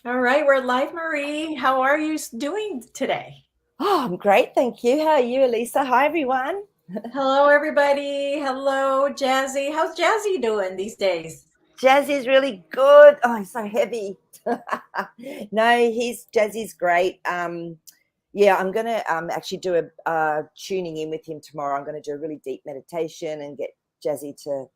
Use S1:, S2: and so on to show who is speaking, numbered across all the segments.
S1: All right, we're live, Marie. How are you doing today?
S2: Oh, I'm great, thank you. How are you, Elisa? Hi, everyone.
S1: Hello, everybody. Hello, Jazzy. How's Jazzy doing these days?
S2: Jazzy's really good. Oh, he's so heavy. No, he's Jazzy's great. Yeah, I'm gonna actually do a tuning in with him tomorrow. I'm gonna do a really deep meditation and get Jazzy to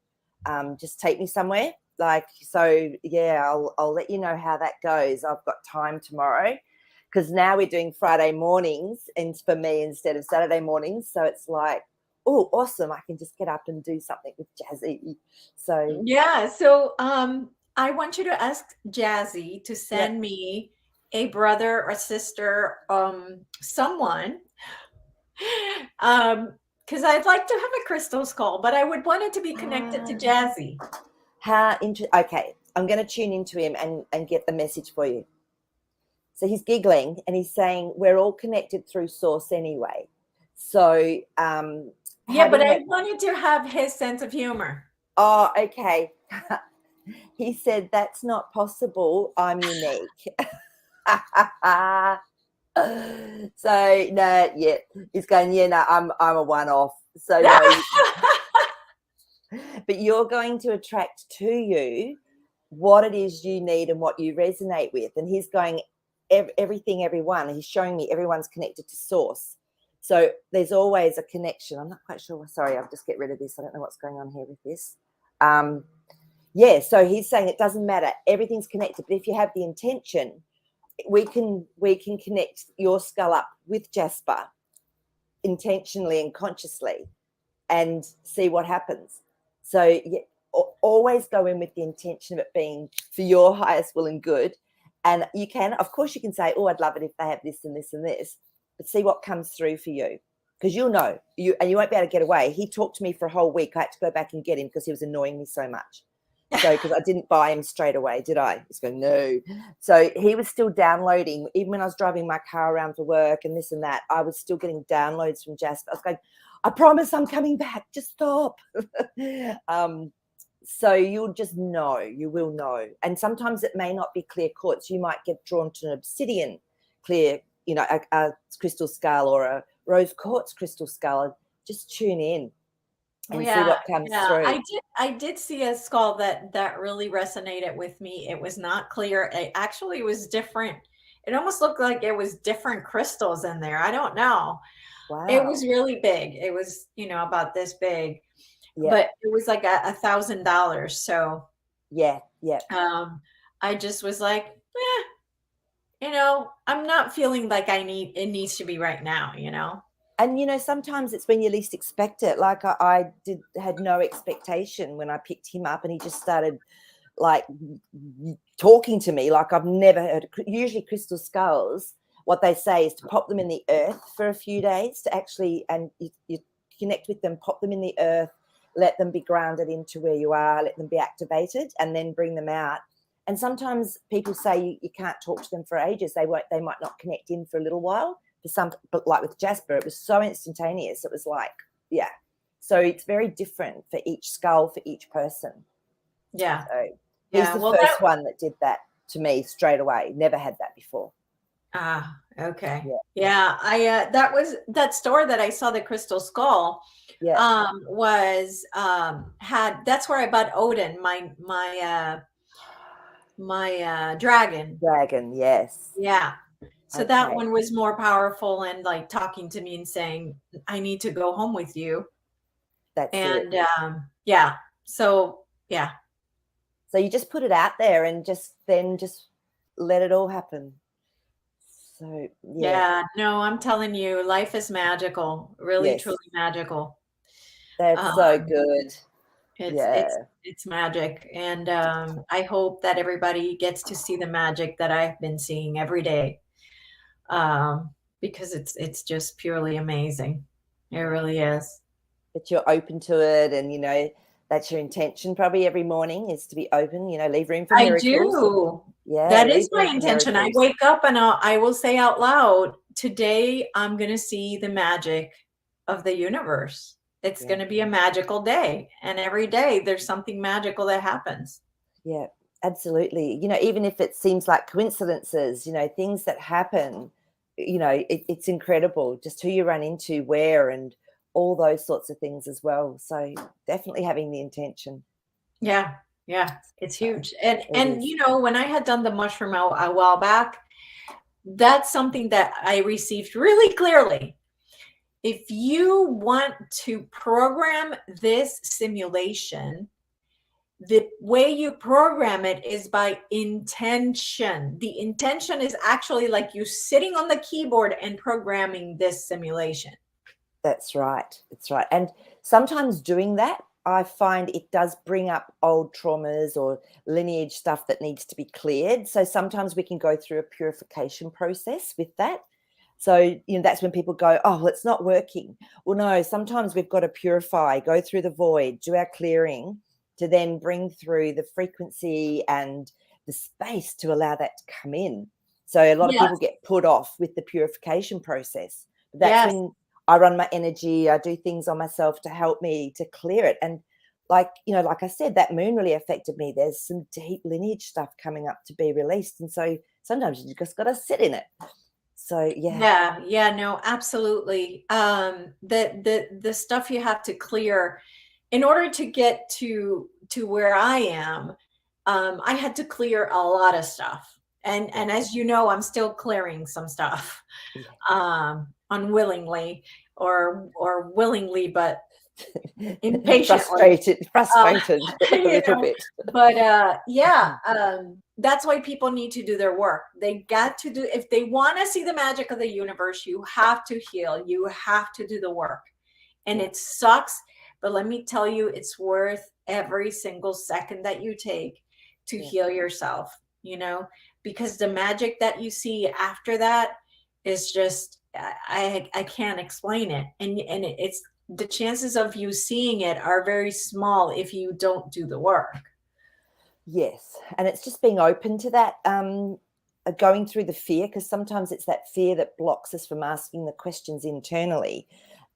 S2: just take me somewhere. Like so, yeah, I'll let you know how that goes. I've got time tomorrow because now we're doing Friday mornings and for me instead of Saturday mornings. So it's like, oh, awesome! I can just get up and do something with Jazzy. So,
S1: Yeah, so I want you to ask Jazzy to
S2: yep.
S1: send me a brother or sister, someone, because I'd like to have a crystal skull, but I would want it to be connected to
S2: Ah,
S1: Jazzy.
S2: okay, I'm going to tune into him and get the message for you. So he's giggling and he's saying, we're all connected through source anyway. So
S1: Yeah, but
S2: having
S1: I
S2: that,
S1: wanted to have his sense of humor.
S2: oh, okay. He said, that's not possible. I'm unique. So no, yeah, he's going, yeah, no, I'm a one-off. So no, but you're going to attract to you what it is you need and what you resonate with. And he's going, everything, everyone. He's showing me everyone's connected to source. So there's always a connection. I'm not quite sure. Sorry, I'll just get rid of this. I don't know what's going on here with this. Yeah, so he's saying it doesn't matter. Everything's connected. But if you have the intention, we can connect your skull up with Jasper intentionally and consciously and see what happens. So yeah, always go in with the intention of it being for your highest will and good. And you can, of course, you can say, "Oh, I'd love it if they have this and this and this," but see what comes through for you, because you'll know and you won't be able to get away. He talked to me for a whole week. I had to go back and get him because he was annoying me so much. So because I didn't buy him straight away, did I? He's going, no. So he was still downloading, even when I was driving my car around for work and this and that, I was still getting downloads from Jasper. I was going, I promise I'm coming back. Just stop. So you'll just know, you will know. And sometimes it may not be clear quartz. You might get drawn to an obsidian clear, a crystal skull or a rose quartz crystal skull. Just tune in
S1: Oh,
S2: and see
S1: yeah,
S2: what comes
S1: yeah.
S2: through.
S1: I did see a skull that really resonated with me. It was not clear. It actually was different. It almost looked like it was different crystals in there. I don't know. It was
S2: Wow.
S1: really big. It was, about this big,
S2: Yeah.
S1: but it was like $1,000. So,
S2: Yeah. Yeah.
S1: um, I just was like, I'm not feeling like it needs to be right now.
S2: And sometimes it's when you least expect it. Like I had no expectation when I picked him up, and he just started like talking to me like I've never heard. Usually, crystal skulls, what they say is to pop them in the earth for a few days to actually, and you connect with them, pop them in the earth, let them be grounded into where you are, let them be activated, and then bring them out. And sometimes people say you can't talk to them for ages. They might not connect in for a little while. For some, but like with Jasper, it was so instantaneous. It was like, yeah. So it's very different for each skull, for each person.
S1: Yeah.
S2: So he's
S1: Yeah.
S2: the
S1: Well, that
S2: first one that did that to me straight away. Never had that before.
S1: okay.
S2: Yeah.
S1: Yeah, that store that I saw the crystal skull,
S2: Yeah.
S1: was had that's where I bought Odin, my dragon.
S2: Dragon. Yes.
S1: Yeah. So that
S2: Okay.
S1: one was more powerful and like talking to me and saying, I need to go home with you.
S2: That's it.
S1: And yeah. So yeah.
S2: So you just put it out there and just let it all happen. So yeah.
S1: Yeah. No, I'm telling you, life is magical, really, truly
S2: Yes.
S1: magical.
S2: That's
S1: Um,
S2: so good.
S1: It's
S2: Yeah.
S1: it's it's magic, and I hope that everybody gets to see the magic that I've been seeing every day, because it's just purely amazing. It really is.
S2: But you're open to it, and that's your intention probably every morning is to be open, leave room for
S1: I
S2: miracles.
S1: do.
S2: Yeah,
S1: That is
S2: leave
S1: my
S2: room for
S1: intention. I
S2: miracles.
S1: wake up and I will say out loud, today I'm going to see the magic of the universe. It's
S2: Yeah.
S1: going to be a magical day, and every day there's something magical that happens.
S2: Yeah. Absolutely. Even if it seems like coincidences, things that happen, it's incredible just who you run into, where, and all those sorts of things as well. So definitely having the intention.
S1: Yeah, yeah, it's
S2: So
S1: huge. And
S2: it
S1: and
S2: is.
S1: when I had done the mushroom a while back, that's something that I received really clearly. If you want to program this simulation, the way you program it is by intention. The intention is actually like you sitting on the keyboard and programming this simulation.
S2: That's right. That's right. And sometimes doing that, I find it does bring up old traumas or lineage stuff that needs to be cleared. So sometimes we can go through a purification process with that. So, that's when people go, oh, well, it's not working. Well, no, sometimes we've got to purify, go through the void, do our clearing to then bring through the frequency and the space to allow that to come in. So a lot of
S1: Yes,
S2: people get put off with the purification process. That's
S1: yes,
S2: when I run my energy, I do things on myself to help me to clear it. And like I said, that moon really affected me. There's some deep lineage stuff coming up to be released. And so sometimes you just got to sit in it. So, yeah.
S1: yeah, yeah, no, absolutely. The stuff you have to clear in order to get to where I am, I had to clear a lot of stuff. And as you know, I'm still clearing some stuff,
S2: Yeah.
S1: unwillingly or willingly, but impatiently. Uh,
S2: Frustrated a
S1: you
S2: little
S1: know,
S2: bit.
S1: but yeah, that's why people need to do their work. They got to do, if they want to see the magic of the universe, you have to heal, you have to do the work. And
S2: Yeah.
S1: it sucks, but let me tell you, it's worth every single second that you take to
S2: Yeah.
S1: heal yourself, because the magic that you see after that is just, I can't explain it. And it's, the chances of you seeing it are very small if you don't do the work.
S2: Yes. And it's just being open to that, going through the fear, because sometimes it's that fear that blocks us from asking the questions internally.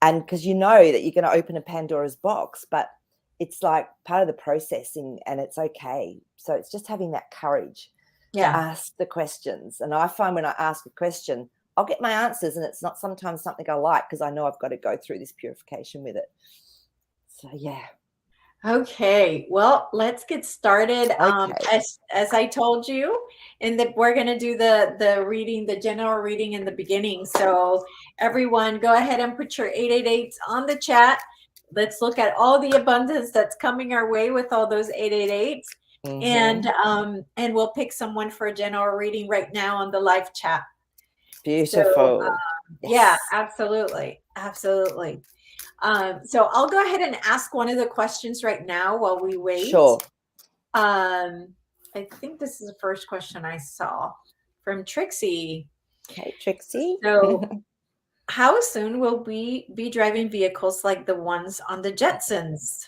S2: And because that you're going to open a Pandora's box, but it's like part of the processing and it's okay. So it's just having that courage to
S1: Yeah.
S2: ask the questions. And I find when I ask a question, I'll get my answers, and it's not sometimes something I like because I know I've got to go through this purification with it. So, yeah.
S1: Okay, well, let's get started.
S2: Okay.
S1: As I told you, and that we're gonna do the reading, the general reading in the beginning. So everyone, go ahead and put your 888s on the chat. Let's look at all the abundance that's coming our way with all those 888s, and we'll pick someone for a general reading right now on the live chat. So
S2: Beautiful.
S1: yeah,
S2: Yes.
S1: absolutely, absolutely. So I'll go ahead and ask one of the questions right now while we wait.
S2: Sure.
S1: I think this is the first question I saw from Trixie.
S2: Okay, Trixie.
S1: So, how soon will we be driving vehicles like the ones on the Jetsons?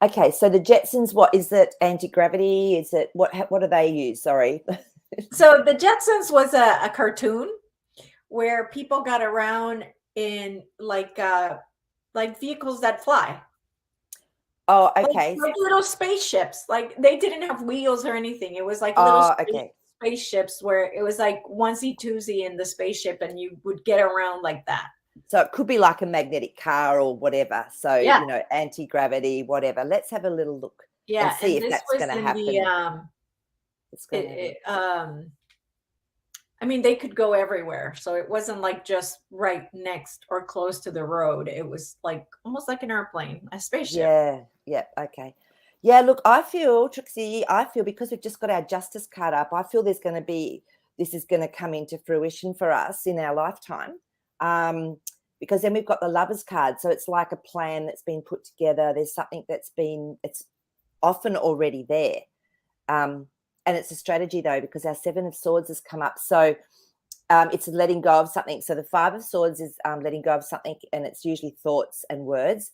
S2: Okay, so the Jetsons, what is it? Anti-gravity? Is it what do they use? Sorry.
S1: So, the Jetsons was a cartoon where people got around in like vehicles that fly.
S2: Oh, okay.
S1: Like little spaceships. Like they didn't have wheels or anything. It was like little
S2: Oh, okay.
S1: spaceships where it was like onesie twosie in the spaceship, and you would get around like that.
S2: So it could be like a magnetic car or whatever. So,
S1: Yeah,
S2: anti-gravity, whatever. Let's have a little look and
S1: yeah.
S2: see
S1: And
S2: if
S1: this
S2: that's
S1: was
S2: going to
S1: in the
S2: happen. It's going to
S1: I mean, they could go everywhere. So it wasn't like just right next or close to the road. It was like almost like an airplane, a spaceship.
S2: Yeah, yeah, okay. Yeah, look, I feel, Trixie, because we've just got our justice card up, I feel this is going to come into fruition for us in our lifetime. Because then we've got the lovers card. So it's like a plan that's been put together. There's something it's often already there. And it's a strategy though, because our 7 of Swords has come up. So it's letting go of something. So the 5 of Swords is letting go of something, and it's usually thoughts and words,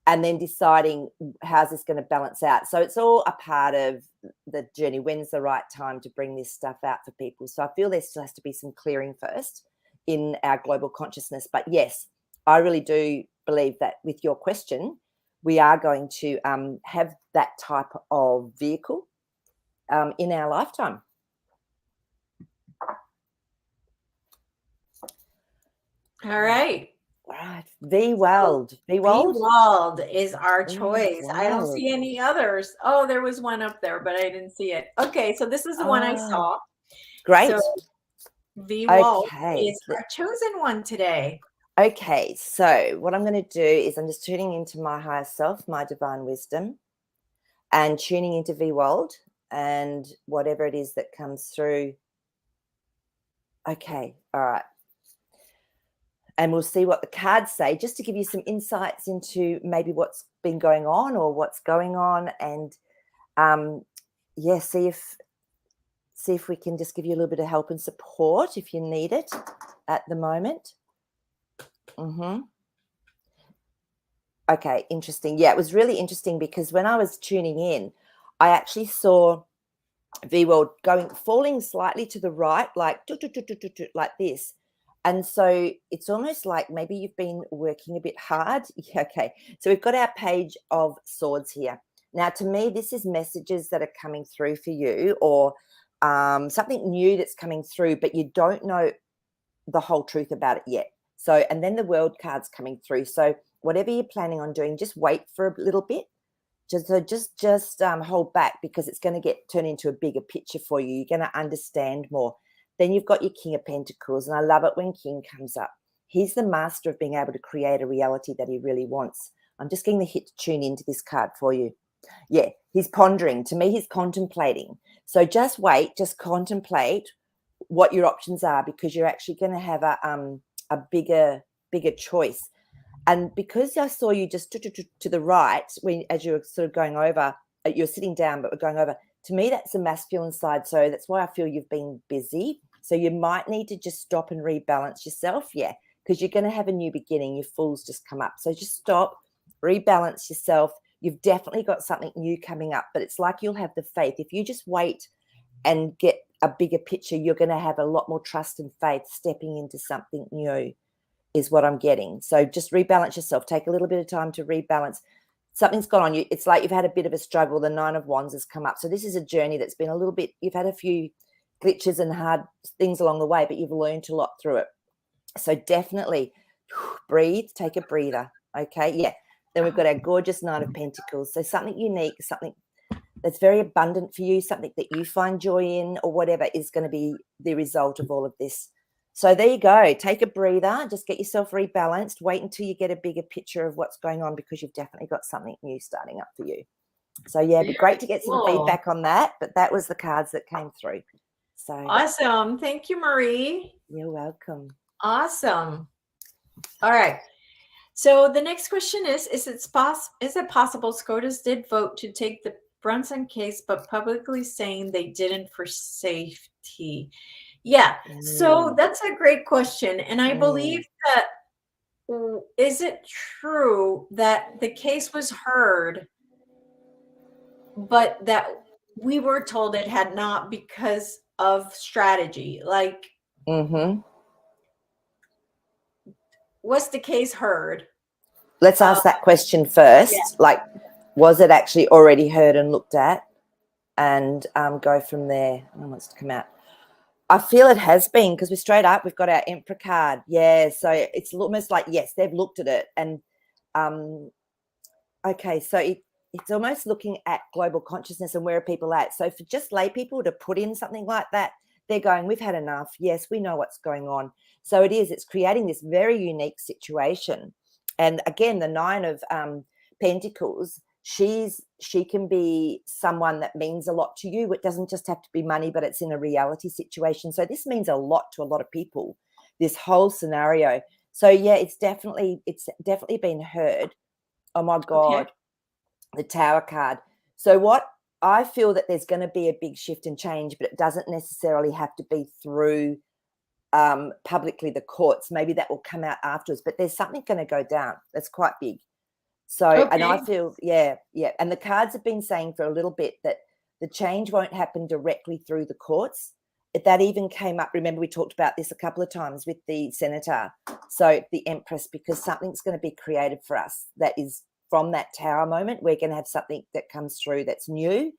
S2: and then deciding how's this going to balance out. So it's all a part of the journey. When's the right time to bring this stuff out for people? So I feel there still has to be some clearing first in our global consciousness. But yes, I really do believe that with your question, we are going to have that type of vehicle in our lifetime.
S1: All right.
S2: Right. V-Weld. V-Weld?
S1: V-Wald is our
S2: V-Weld.
S1: choice. I don't see any others. Oh, there was one up there, but I didn't see it. Okay, so this is the one I saw.
S2: Great.
S1: So V-Wald
S2: Okay.
S1: is our chosen one today.
S2: Okay, so what I'm going to do is I'm just tuning into my higher self, my divine wisdom, and tuning into V-Wald and whatever it is that comes through. Okay, all right. And we'll see what the cards say, just to give you some insights into maybe what's been going on or what's going on, and yeah, see if we can just give you a little bit of help and support if you need it at the moment. Okay, interesting. Yeah, it was really interesting because when I was tuning in, I actually saw V-World falling slightly to the right, like like this. And so it's almost like maybe you've been working a bit hard. Yeah, okay. So we've got our Page of Swords here. Now, to me, this is messages that are coming through for you, or something new that's coming through, but you don't know the whole truth about it yet. So, and then the World card's coming through. So whatever you're planning on doing, just wait for a little bit. Just hold back, because it's going to turn into a bigger picture for you. You're going to understand more. Then you've got your King of Pentacles, and I love it when King comes up. He's the master of being able to create a reality that he really wants. I'm just getting the hit to tune into this card for you. Yeah, he's pondering. To me, he's contemplating. So just wait, just contemplate what your options are, because you're actually going to have a bigger choice. And because I saw you just to the right, as you're sort of going over, you're sitting down, but we're going over. To me, that's the masculine side. So that's why I feel you've been busy. So you might need to just stop and rebalance yourself. Yeah, because you're going to have a new beginning. Your Fool's just come up. So just stop, rebalance yourself. You've definitely got something new coming up, but it's like you'll have the faith. If you just wait and get a bigger picture, you're going to have a lot more trust and faith stepping into something new, is what I'm getting. So just rebalance yourself. Take a little bit of time to rebalance. Something's gone on you. It's like you've had a bit of a struggle. The Nine of Wands has come up. So this is a journey that's been a little bit, you've had a few glitches and hard things along the way, but you've learned a lot through it. So definitely breathe, take a breather. Okay. Yeah. Then we've got our gorgeous Nine of Pentacles. So something unique, something that's very abundant for you, something that you find joy in, or whatever is going to be the result of all of this. So there you go. Take a breather. Just get yourself rebalanced. Wait until you get a bigger picture of what's going on, because you've definitely got something new starting up for you. So yeah, it'd be great to get some feedback on that. But that was the cards that came through. So
S1: awesome. Thank you, Maree.
S2: You're welcome.
S1: Awesome. All right. So the next question is it possible SCOTUS did vote to take the Brunson case, but publicly saying they didn't for safety? Yeah. So that's a great question. And I believe that, is it true that the case was heard, but that we were told it had not because of strategy? Like, was the case heard?
S2: Let's ask that question first. Yeah. Like, was it actually already heard and looked at? And go from there. No one wants to come out. I feel it has been, because we're straight up. We've got our Emperor card. Yeah, so it's almost like, yes, they've looked at it. And, okay, so it's almost looking at global consciousness and where are people at. So for just lay people to put in something like that, they're going, we've had enough. Yes, we know what's going on. So it's creating this very unique situation. And again, the Nine of Pentacles, she can be someone that means a lot to you. It doesn't just have to be money, but it's in a reality situation. So this means a lot to a lot of people, this whole scenario. So yeah, it's definitely been heard. Oh my God, okay. The Tower card. So what I feel that there's going to be a big shift and change, but it doesn't necessarily have to be through publicly the courts. Maybe that will come out afterwards, but there's something going to go down that's quite big. So, okay. And I feel, yeah. And the cards have been saying for a little bit that the change won't happen directly through the courts. That even came up, remember we talked about this a couple of times with the Senator, so the Empress, because something's going to be created for us that is from that Tower moment. We're going to have something that comes through that's new,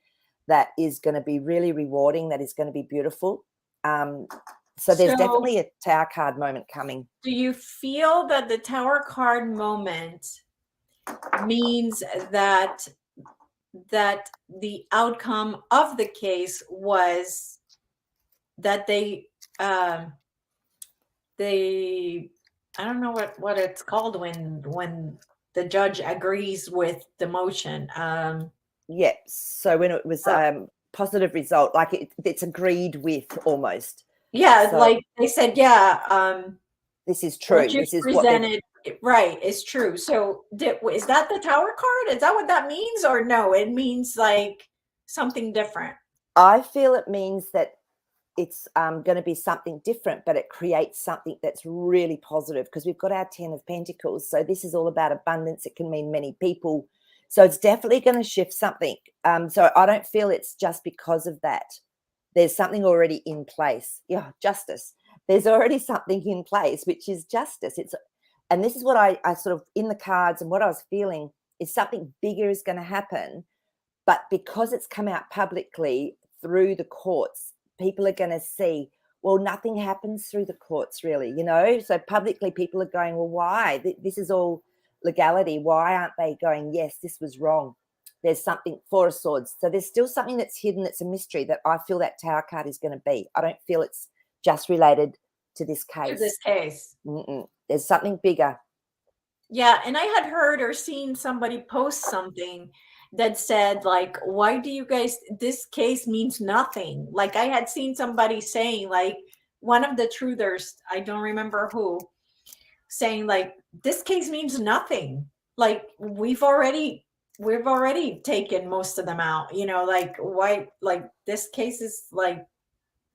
S2: that is going to be really rewarding, that is going to be beautiful. So there's definitely a Tower card moment coming.
S1: Do you feel that the Tower card moment means that the outcome of the case was that they I don't know what it's called when the judge agrees with the motion.
S2: Yeah. So when it was positive result, like it's agreed with almost.
S1: Yeah,
S2: So
S1: like they said, yeah,
S2: this is true.
S1: what you
S2: This is
S1: presented, right, is true. So is that the Tower card? Is that what that means, or no? It means like something different.
S2: I feel it means that it's going to be something different, but it creates something that's really positive, because we've got our 10 of Pentacles. So this is all about abundance. It can mean many people. So it's definitely going to shift something. So I don't feel it's just because of that. There's something already in place. Yeah, justice. There's already something in place, which is justice. And this is what I sort of, in the cards, and what I was feeling is something bigger is going to happen. But because it's come out publicly through the courts, people are going to see, well, nothing happens through the courts really, So publicly people are going, well, why? This is all legality. Why aren't they going, yes, this was wrong? There's something, Four of Swords. So there's still something that's hidden, that's a mystery, that I feel that Tower card is going to be. I don't feel it's just related to this case.
S1: To this case.
S2: There's something bigger.
S1: Yeah, and I had heard or seen somebody post something that said, like, why do you guys, this case means nothing. Like, I had seen somebody saying, like, one of the truthers, I don't remember who, saying, like, this case means nothing. Like, we've already taken most of them out, like, why, like, this case is like,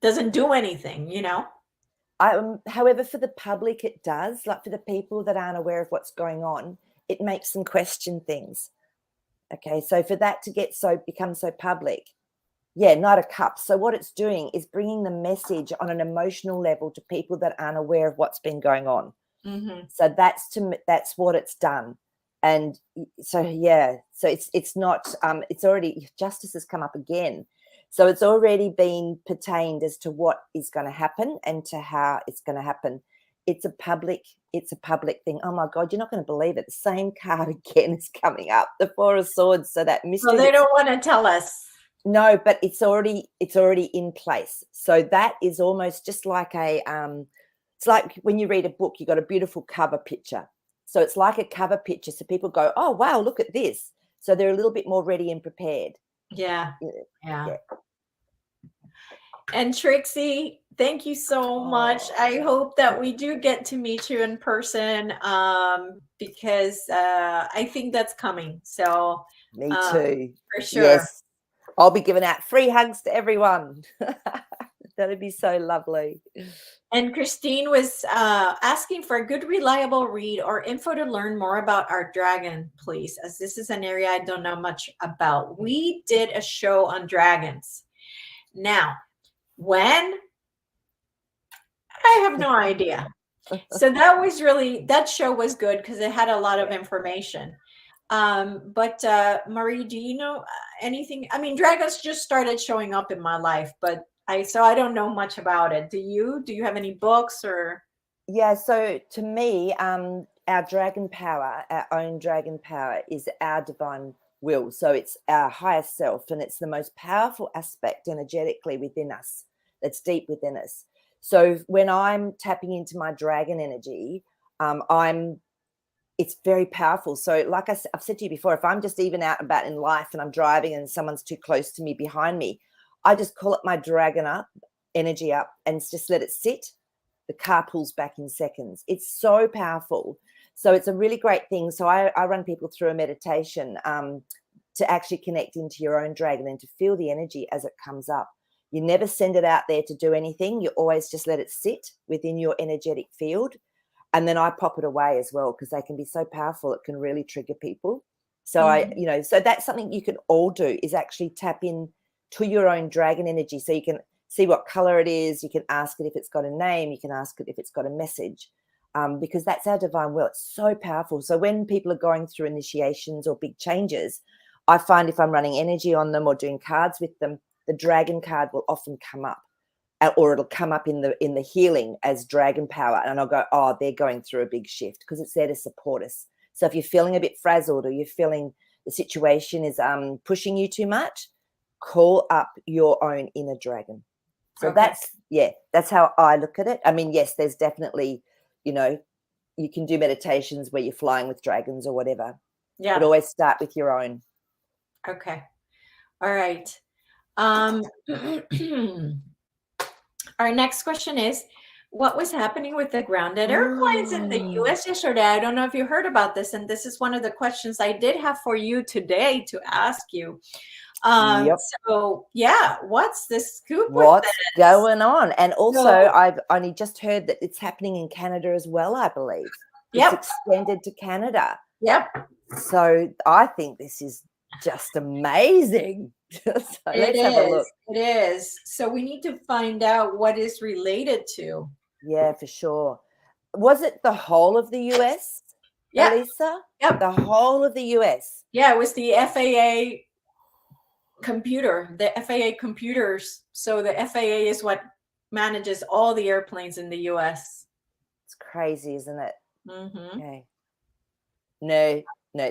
S1: doesn't do anything,
S2: However, for the public, it does. Like, for the people that aren't aware of what's going on, it makes them question things. Okay, so for that to become so public, yeah, Knight of Cups. So what it's doing is bringing the message on an emotional level to people that aren't aware of what's been going on. So that's what it's done. And so, yeah, so it's not, it's already, justice has come up again. So it's already been pertained as to what is going to happen and to how it's going to happen. It's a public thing. Oh my God, you're not going to believe it. The same card again is coming up, the Four of Swords. So that mystery.
S1: So they don't want to tell us.
S2: No, but it's already in place. So that is almost just like it's like when you read a book, you got a beautiful cover picture. So it's like a cover picture. So people go, oh wow, look at this. So they're a little bit more ready and prepared.
S1: Yeah. And Trixie, thank you so much. I hope that we do get to meet you in person, because I think that's coming. So
S2: me too.
S1: For sure.
S2: Yes. I'll be giving out free hugs to everyone. That'd be so lovely.
S1: And Christine was asking for a good, reliable read or info to learn more about our dragon, please, as this is an area I don't know much about. We did a show on dragons. Now, when? I have no idea. So that show was good because it had a lot of information. But Marie, do you know anything? I mean, dragons just started showing up in my life, but I don't know much about it. Do you have any books or?
S2: Yeah, so to me, our dragon power, our own dragon power, is our divine will. So it's our higher self, and it's the most powerful aspect energetically within us, that's deep within us. So when I'm tapping into my dragon energy, it's very powerful. So like I've said to you before, if I'm just even out and about in life and I'm driving and someone's too close to me behind me, I just call up my dragon energy up and just let it sit. The car pulls back in seconds. It's so powerful. So it's a really great thing. So I run people through a meditation to actually connect into your own dragon and to feel the energy as it comes up. You never send it out there to do anything. You always just let it sit within your energetic field. And then I pop it away as well, because they can be so powerful. It can really trigger people. So so that's something you can all do, is actually tap in to your own dragon energy. So you can see what color it is. You can ask it if it's got a name. You can ask it if it's got a message, because that's our divine will. It's so powerful. So when people are going through initiations or big changes, I find if I'm running energy on them or doing cards with them, the dragon card will often come up, or it'll come up in the healing as dragon power, and I'll go, oh, they're going through a big shift, because it's there to support us. So if you're feeling a bit frazzled, or you're feeling the situation is pushing you too much, call up your own inner dragon. So that's how I look at it. I mean, yes, there's definitely, you can do meditations where you're flying with dragons or whatever.
S1: Yeah.
S2: But always start with your own.
S1: Okay. All right. Our next question is, what was happening with the grounded airplanes in the US yesterday? I don't know if you heard about this, and this is one of the questions I did have for you today to ask you. So yeah, what's the scoop?
S2: What's going on? And also, I've only just heard that it's happening in Canada as well, I believe. It's extended to Canada.
S1: Yep.
S2: So I think this is just amazing. So let's have a look.
S1: It is. So we need to find out what is related to.
S2: Yeah, for sure. Was it the whole of the US, Elisa?
S1: Yep.
S2: The whole of the US.
S1: Yeah, it was the FAA computer, the FAA computers. So the FAA is what manages all the airplanes in the US.
S2: It's crazy, isn't it?
S1: Mm-hmm.
S2: Okay. No,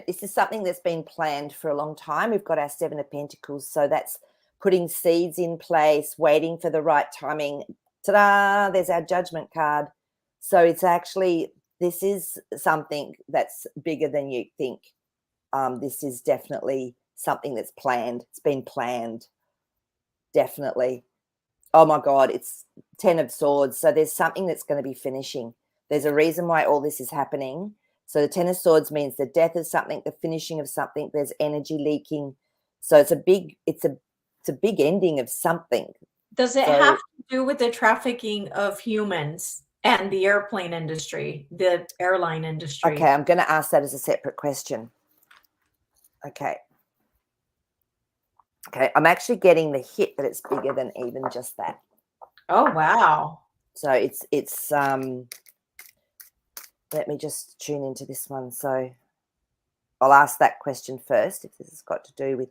S2: this is something that's been planned for a long time. We've got our Seven of Pentacles, so that's putting seeds in place, waiting for the right timing. Ta-da! There's our Judgment card. So it's actually, this is something that's bigger than you think. This is definitely something that's planned. It's been planned. Definitely. Oh my God, it's 10 of Swords. So there's something that's going to be finishing. There's a reason why all this is happening. So the 10 of Swords means the death of something, the finishing of something. There's energy leaking. So it's a big ending of something.
S1: Does it have to do with the trafficking of humans and the airplane industry, the airline industry?
S2: Okay, I'm going to ask that as a separate question. Okay, I'm actually getting the hit that it's bigger than even just that.
S1: Oh, wow.
S2: So it's let me just tune into this one. So I'll ask that question first, if this has got to do with,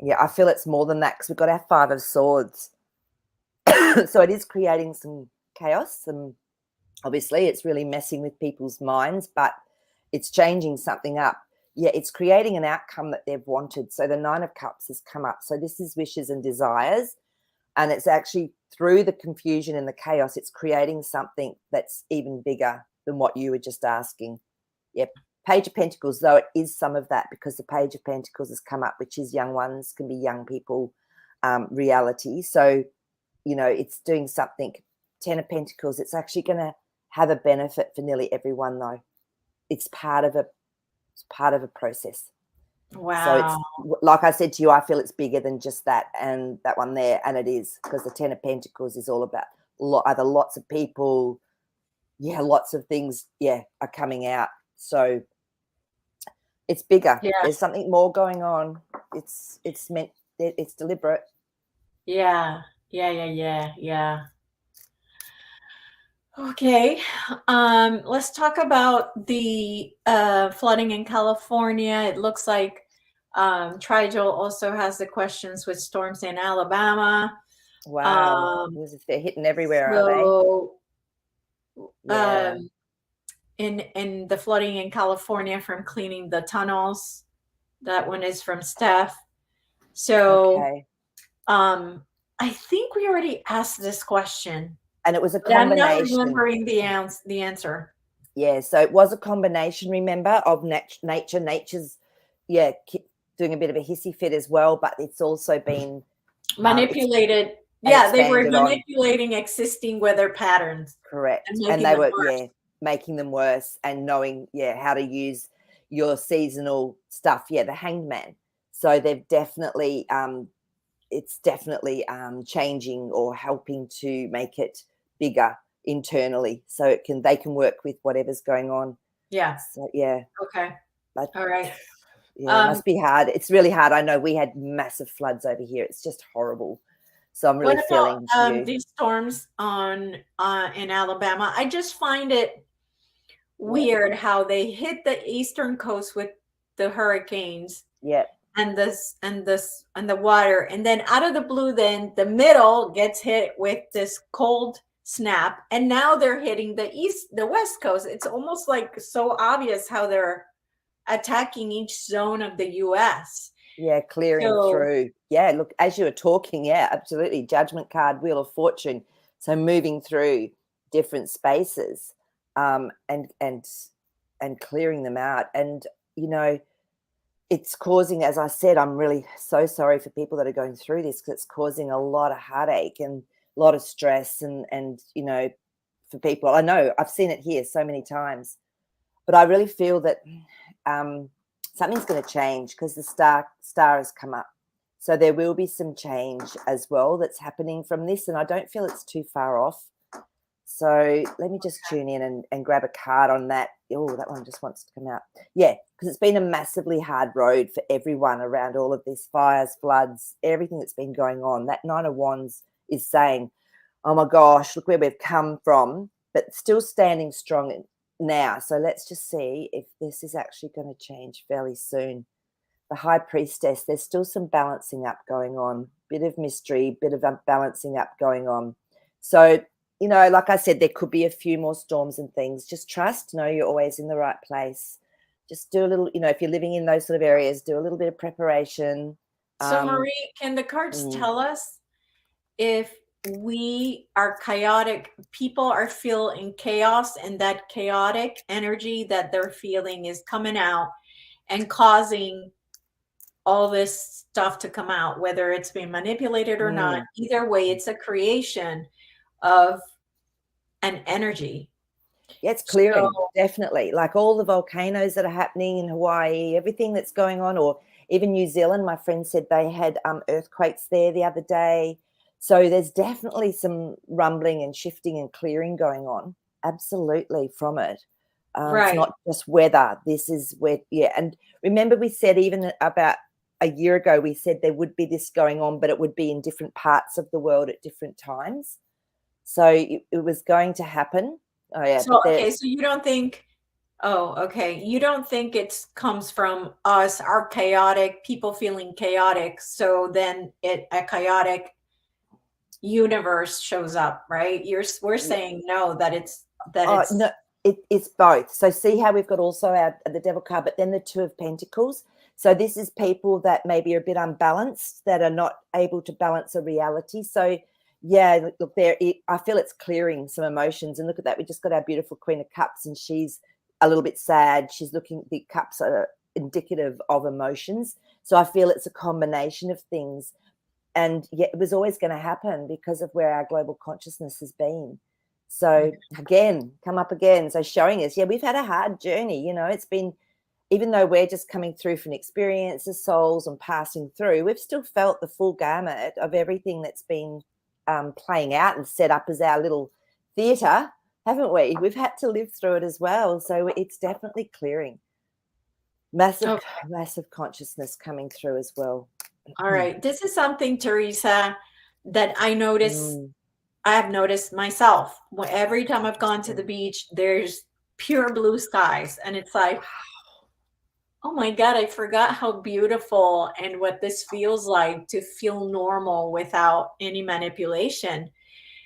S2: yeah, I feel it's more than that, because we've got our Five of Swords. So it is creating some chaos, and obviously it's really messing with people's minds, but it's changing something up. Yeah, it's creating an outcome that they've wanted. So the Nine of Cups has come up. So this is wishes and desires, and it's actually through the confusion and the chaos, it's creating something that's even bigger than what you were just asking. Yep. Page of Pentacles, though, it is some of that, because the Page of Pentacles has come up, which is young ones, can be young people, reality. So, it's doing something. 10 of Pentacles, it's actually going to have a benefit for nearly everyone, though. It's part of a process.
S1: Wow.
S2: So it's, like I said to you, I feel it's bigger than just that and that one there, and it is, because the 10 of Pentacles is all about either lots of people, lots of things, are coming out. So it's bigger.
S1: Yeah.
S2: There's something more going on. It's meant, it's deliberate.
S1: Yeah. Okay. Let's talk about the flooding in California. It looks like Trigel also has the questions with storms in Alabama.
S2: Wow. They're hitting everywhere, are they?
S1: In the flooding in California from cleaning the tunnels. That one is from Steph. So I think we already asked this question.
S2: And it was a combination.
S1: I'm not remembering the answer.
S2: Yeah, so it was a combination, remember, of nature. Nature's, doing a bit of a hissy fit as well, but it's also been
S1: manipulated. They were manipulating existing weather patterns.
S2: Correct. And they were, making them worse, and knowing, how to use your seasonal stuff. Yeah, the Hanged Man. So they've definitely, it's definitely changing or helping to make it bigger internally, so they can work with whatever's going on.
S1: Yeah.
S2: So, yeah.
S1: Okay.
S2: But,
S1: all right.
S2: Yeah, it must be hard. It's really hard. I know we had massive floods over here. It's just horrible. So I'm really feeling you.
S1: These storms in Alabama. I just find it weird how they hit the eastern coast with the hurricanes
S2: Yeah.
S1: and the water, and then out of the blue, then the middle gets hit with this cold snap, and now they're hitting the west coast. It's almost like so obvious how they're attacking each zone of the US.
S2: Yeah, clearing through. Yeah, look, as you were talking, yeah, absolutely. Judgment card, Wheel of Fortune. So moving through different spaces, and clearing them out. And it's causing, as I said, I'm really so sorry for people that are going through this, because it's causing a lot of heartache and a lot of stress, and for people. I know I've seen it here so many times, but I really feel that something's going to change, because the star has come up. So there will be some change as well that's happening from this, and I don't feel it's too far off. So let me just tune in and grab a card on that. Oh, that one just wants to come out. Yeah, because it's been a massively hard road for everyone around all of this, fires, floods, everything that's been going on. That Nine of Wands is saying, oh my gosh, look where we've come from, but still standing strong now. So let's just see if this is actually going to change fairly soon. The High Priestess, there's still some balancing up going on, bit of mystery, bit of balancing up going on. So, like I said, there could be a few more storms and things. Just trust, know you're always in the right place. Just do a little, if you're living in those sort of areas, do a little bit of preparation.
S1: So Maree, can the cards tell us if we are chaotic, people are feeling chaos, and that chaotic energy that they're feeling is coming out and causing all this stuff to come out, whether it's being manipulated or not? Either way, it's a creation of an energy.
S2: Yeah, it's clearing, definitely. Like all the volcanoes that are happening in Hawaii, everything that's going on, or even New Zealand. My friend said they had earthquakes there the other day. So there's definitely some rumbling and shifting and clearing going on, absolutely, from it. It's not just weather. This is where, yeah. And remember, we said even about a year ago, we said there would be this going on, but it would be in different parts of the world at different times. So it was going to happen. Oh yeah.
S1: So okay, so you don't think, you don't think it comes from us, our chaotic people feeling chaotic, so then a chaotic universe shows up, right? We're saying no, that it's
S2: no, it's both. So see how we've got also the Devil card, but then the Two of Pentacles. So this is people that maybe are a bit unbalanced, that are not able to balance a reality. So yeah, look there. I feel it's clearing some emotions. And look at that. We just got our beautiful Queen of Cups, and she's a little bit sad. She's looking, the cups are indicative of emotions. So I feel it's a combination of things. And yet it was always going to happen because of where our global consciousness has been. So again, come up again. So showing us, yeah, we've had a hard journey. It's been, even though we're just coming through from experience as souls and passing through, we've still felt the full gamut of everything that's been playing out and set up as our little theatre, haven't we? We've had to live through it as well. So it's definitely clearing. Massive consciousness coming through as well.
S1: All right. This is something, Teresa, that I notice. I have noticed myself. Every time I've gone to the beach, there's pure blue skies. And it's like, oh my God, I forgot how beautiful and what this feels like to feel normal without any manipulation.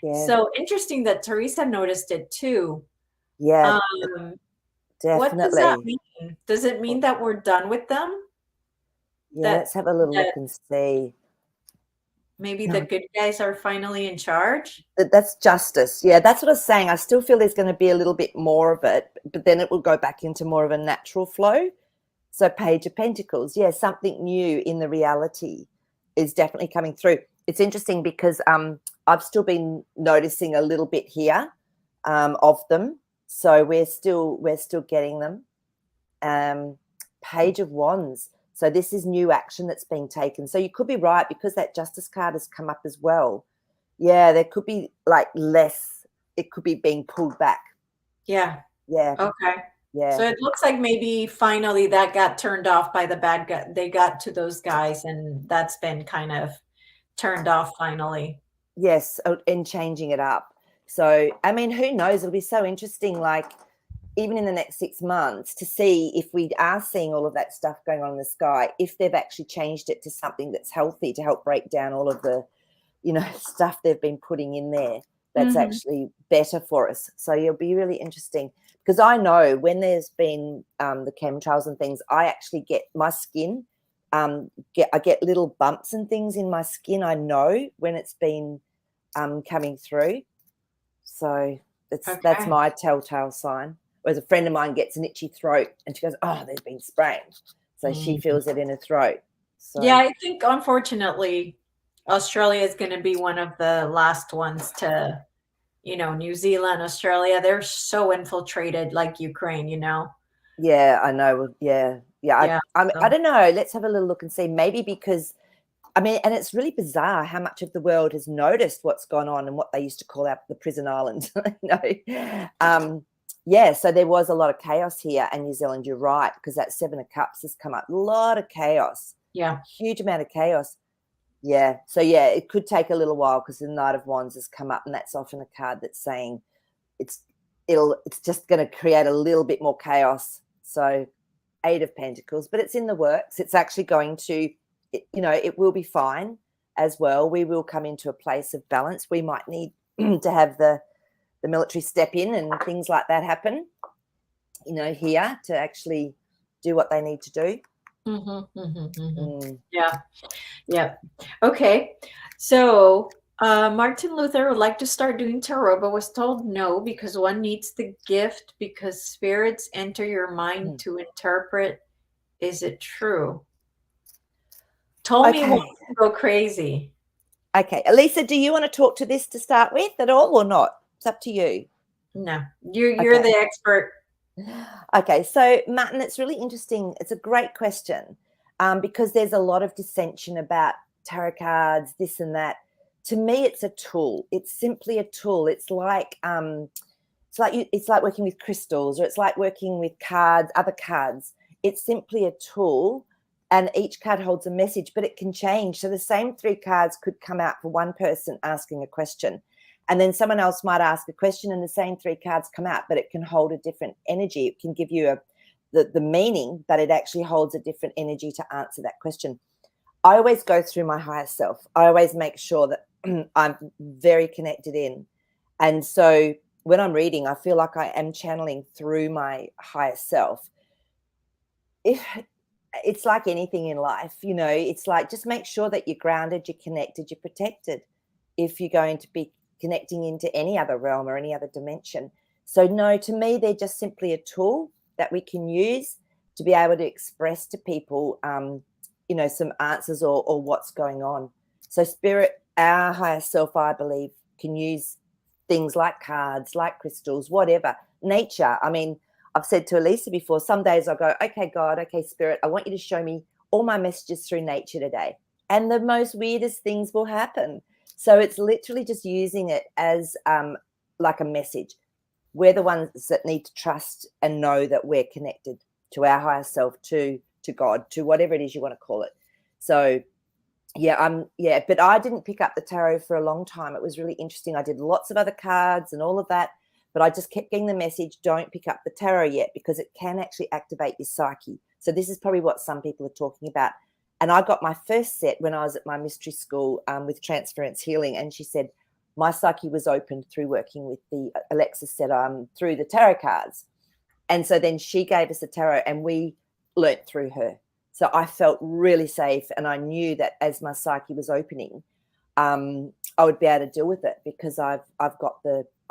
S1: Yeah. So interesting that Teresa noticed it too.
S2: Yeah, definitely.
S1: What does that mean? Does it mean that we're done with them?
S2: Yeah, let's have a little look and see.
S1: Maybe the good guys are finally in charge?
S2: That's justice. Yeah, that's what I was saying. I still feel there's going to be a little bit more of it, but then it will go back into more of a natural flow. So Page of Pentacles, yeah, something new in the reality is definitely coming through. It's interesting because I've still been noticing a little bit here of them. So we're still getting them. Page of Wands. So this is new action that's being taken. So you could be right, because that Justice card has come up as well. Yeah, there could be like less. It could be being pulled back.
S1: Yeah.
S2: Yeah.
S1: Okay.
S2: Yeah.
S1: So it looks like maybe finally that got turned off by the bad guy. They got to those guys, and that's been kind of turned off finally.
S2: Yes, and changing it up. So, I mean, who knows? It'll be so interesting. Like, even in the next 6 months, to see if we are seeing all of that stuff going on in the sky, if they've actually changed it to something that's healthy to help break down all of the, stuff they've been putting in there that's actually better for us. So it'll be really interesting, because I know when there's been the chemtrails and things, I actually get my skin, I get little bumps and things in my skin. I know when it's been coming through. So that's my telltale sign. Whereas a friend of mine gets an itchy throat and she goes, "Oh, there's been spraying." So she feels it in her throat. So
S1: yeah, I think unfortunately Australia is going to be one of the last ones to, New Zealand, Australia, they're so infiltrated like Ukraine,
S2: yeah, I know. Yeah.
S1: Yeah.
S2: I don't know. Let's have a little look and see. Maybe because and it's really bizarre how much of the world has noticed what's gone on and what they used to call out the prison island. Yeah, so there was a lot of chaos here, and New Zealand, you're right, because that Seven of Cups has come up. A lot of chaos.
S1: Yeah.
S2: Huge amount of chaos. Yeah. So, yeah, it could take a little while because the Knight of Wands has come up, and that's often a card that's saying it's just going to create a little bit more chaos. So, Eight of Pentacles, but it's in the works. It's actually going to, it will be fine as well. We will come into a place of balance. We might need to have the military step in and things like that happen, here to actually do what they need to do.
S1: Yeah. Okay. So Martin Luther would like to start doing tarot, but was told no because one needs the gift because spirits enter your mind to interpret. Is it true? Told me once to go crazy.
S2: Okay. Elisa, do you want to talk to this to start with at all or not? It's up to you.
S1: No, you're the expert.
S2: Okay. So, Martin, it's really interesting. It's a great question because there's a lot of dissension about tarot cards, this and that. To me, it's a tool. It's simply a tool. It's like working with crystals, or it's like working with cards, other cards. It's simply a tool, and each card holds a message, but it can change. So the same 3 cards could come out for one person asking a question, and then someone else might ask a question and the same 3 cards come out, but it can hold a different energy. It can give you the meaning, but it actually holds a different energy to answer that question. I always go through my higher self. I always make sure that I'm very connected in. And so when I'm reading, I feel like I am channeling through my higher self. It's like anything in life, it's like just make sure that you're grounded, you're connected, you're protected if you're going to be connecting into any other realm or any other dimension. So no, to me, they're just simply a tool that we can use to be able to express to people, some answers or what's going on. So spirit, our higher self, I believe, can use things like cards, like crystals, whatever. Nature. I mean, I've said to Elisa before, some days I'll go, okay, God, okay, spirit, I want you to show me all my messages through nature today. And the most weirdest things will happen. So it's literally just using it as like a message. We're the ones that need to trust and know that we're connected to our higher self, to God, to whatever it is you want to call it. So but I didn't pick up the tarot for a long time. It was really interesting. I did lots of other cards and all of that, but I just kept getting the message, don't pick up the tarot yet, because it can actually activate your psyche. So this is probably what some people are talking about. And I got my first set when I was at my mystery school with Transference Healing, and she said my psyche was opened through working with the Alexa set through the tarot cards. And so then she gave us a tarot and we learnt through her. So I felt really safe, and I knew that as my psyche was opening, I would be able to deal with it because I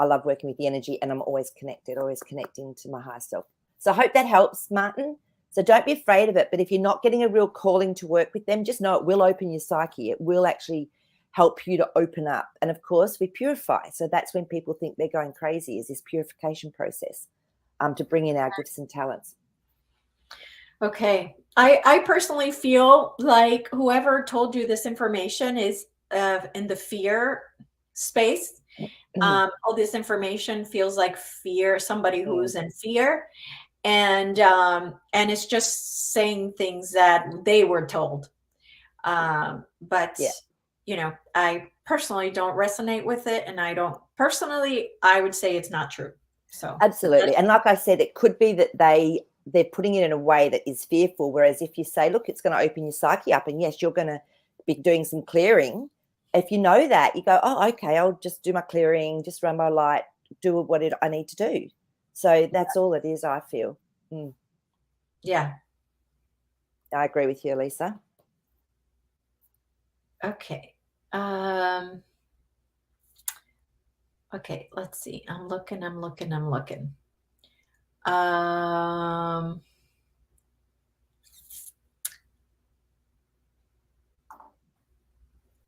S2: love working with the energy, and I'm always connected, always connecting to my higher self. So I hope that helps, Martin. So don't be afraid of it. But if you're not getting a real calling to work with them, just know it will open your psyche. It will actually help you to open up. And of course, we purify. So that's when people think they're going crazy, is this purification process to bring in our gifts and talents.
S1: Okay. I personally feel like whoever told you this information is in the fear space. All this information feels like fear, somebody who's in fear. And it's just saying things that they were told. But I personally don't resonate with it. And I would say it's not true. So
S2: Absolutely. And like I said, it could be that they're putting it in a way that is fearful. Whereas if you say, look, it's going to open your psyche up, and yes, you're going to be doing some clearing. If you know that, you go, oh, okay, I'll just do my clearing, just run my light, do what I need to do. So that's all it is, I feel.
S1: yeah.
S2: I agree with you, Lisa.
S1: Okay. Okay, let's see. I'm looking.
S2: I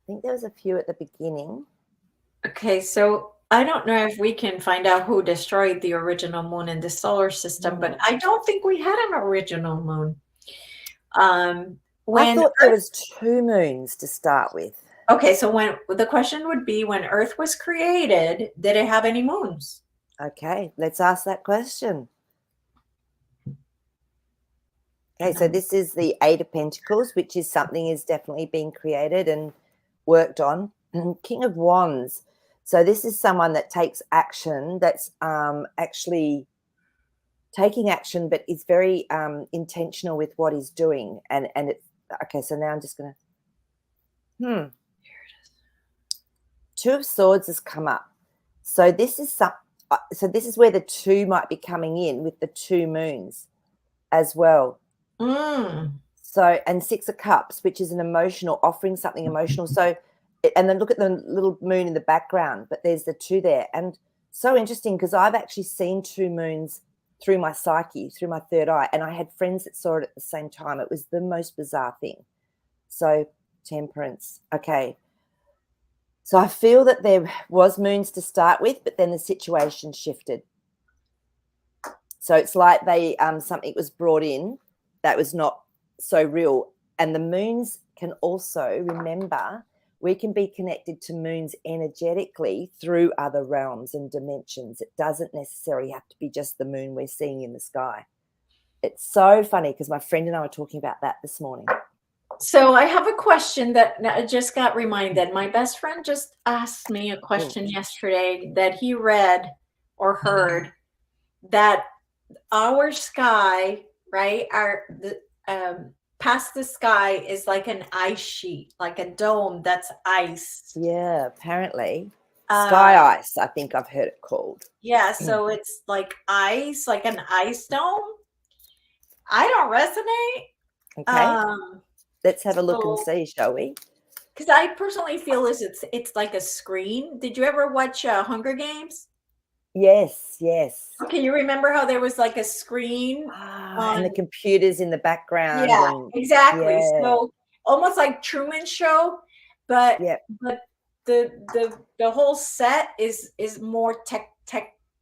S2: think there was a few at the beginning.
S1: Okay, so I don't know if we can find out who destroyed the original moon in the solar system, but I don't think we had an original moon.
S2: I
S1: When
S2: thought there was 2 moons to start with.
S1: Okay, so when the question would be, when Earth was created, did it have any moons?
S2: Okay, let's ask that question. Okay, so this is the 8 of Pentacles, which is something is definitely being created and worked on. King of Wands. So this is someone that takes action, that's actually taking action, but is very intentional with what he's doing. And it's okay. So now I'm just gonna. Here it is. 2 of Swords has come up. So this is So this is where the 2 might be coming in with the 2 moons, as well. So, and 6 of Cups, which is an emotional, offering something emotional. So, and then look at the little moon in the background, but there's the 2 there. And so interesting, because I've actually seen 2 moons through my psyche, through my third eye, and I had friends that saw it at the same time. It was the most bizarre thing. So, Temperance. Okay. So I feel that there was moons to start with, but then the situation shifted. So it's like they something was brought in that was not so real. And the moons can also, remember, we can be connected to moons energetically through other realms and dimensions. It doesn't necessarily have to be just the moon we're seeing in the sky. It's so funny because my friend and I were talking about that this morning.
S1: So I have a question that I just got reminded. My best friend just asked me a question yesterday that he read or heard, that our sky, right, past the sky is like an ice sheet, like a dome that's ice.
S2: Yeah, apparently. Sky ice, I think I've heard it called.
S1: Yeah, so it's like ice, like an ice dome. I don't resonate.
S2: Okay. Let's have a look and see, shall we?
S1: Because I personally feel it's like a screen. Did you ever watch Hunger Games?
S2: Yes, yes.
S1: Okay, you remember how there was like a screen
S2: and the computers in the background.
S1: Yeah,
S2: and,
S1: exactly.
S2: Yeah.
S1: So almost like Truman Show, but the whole set is more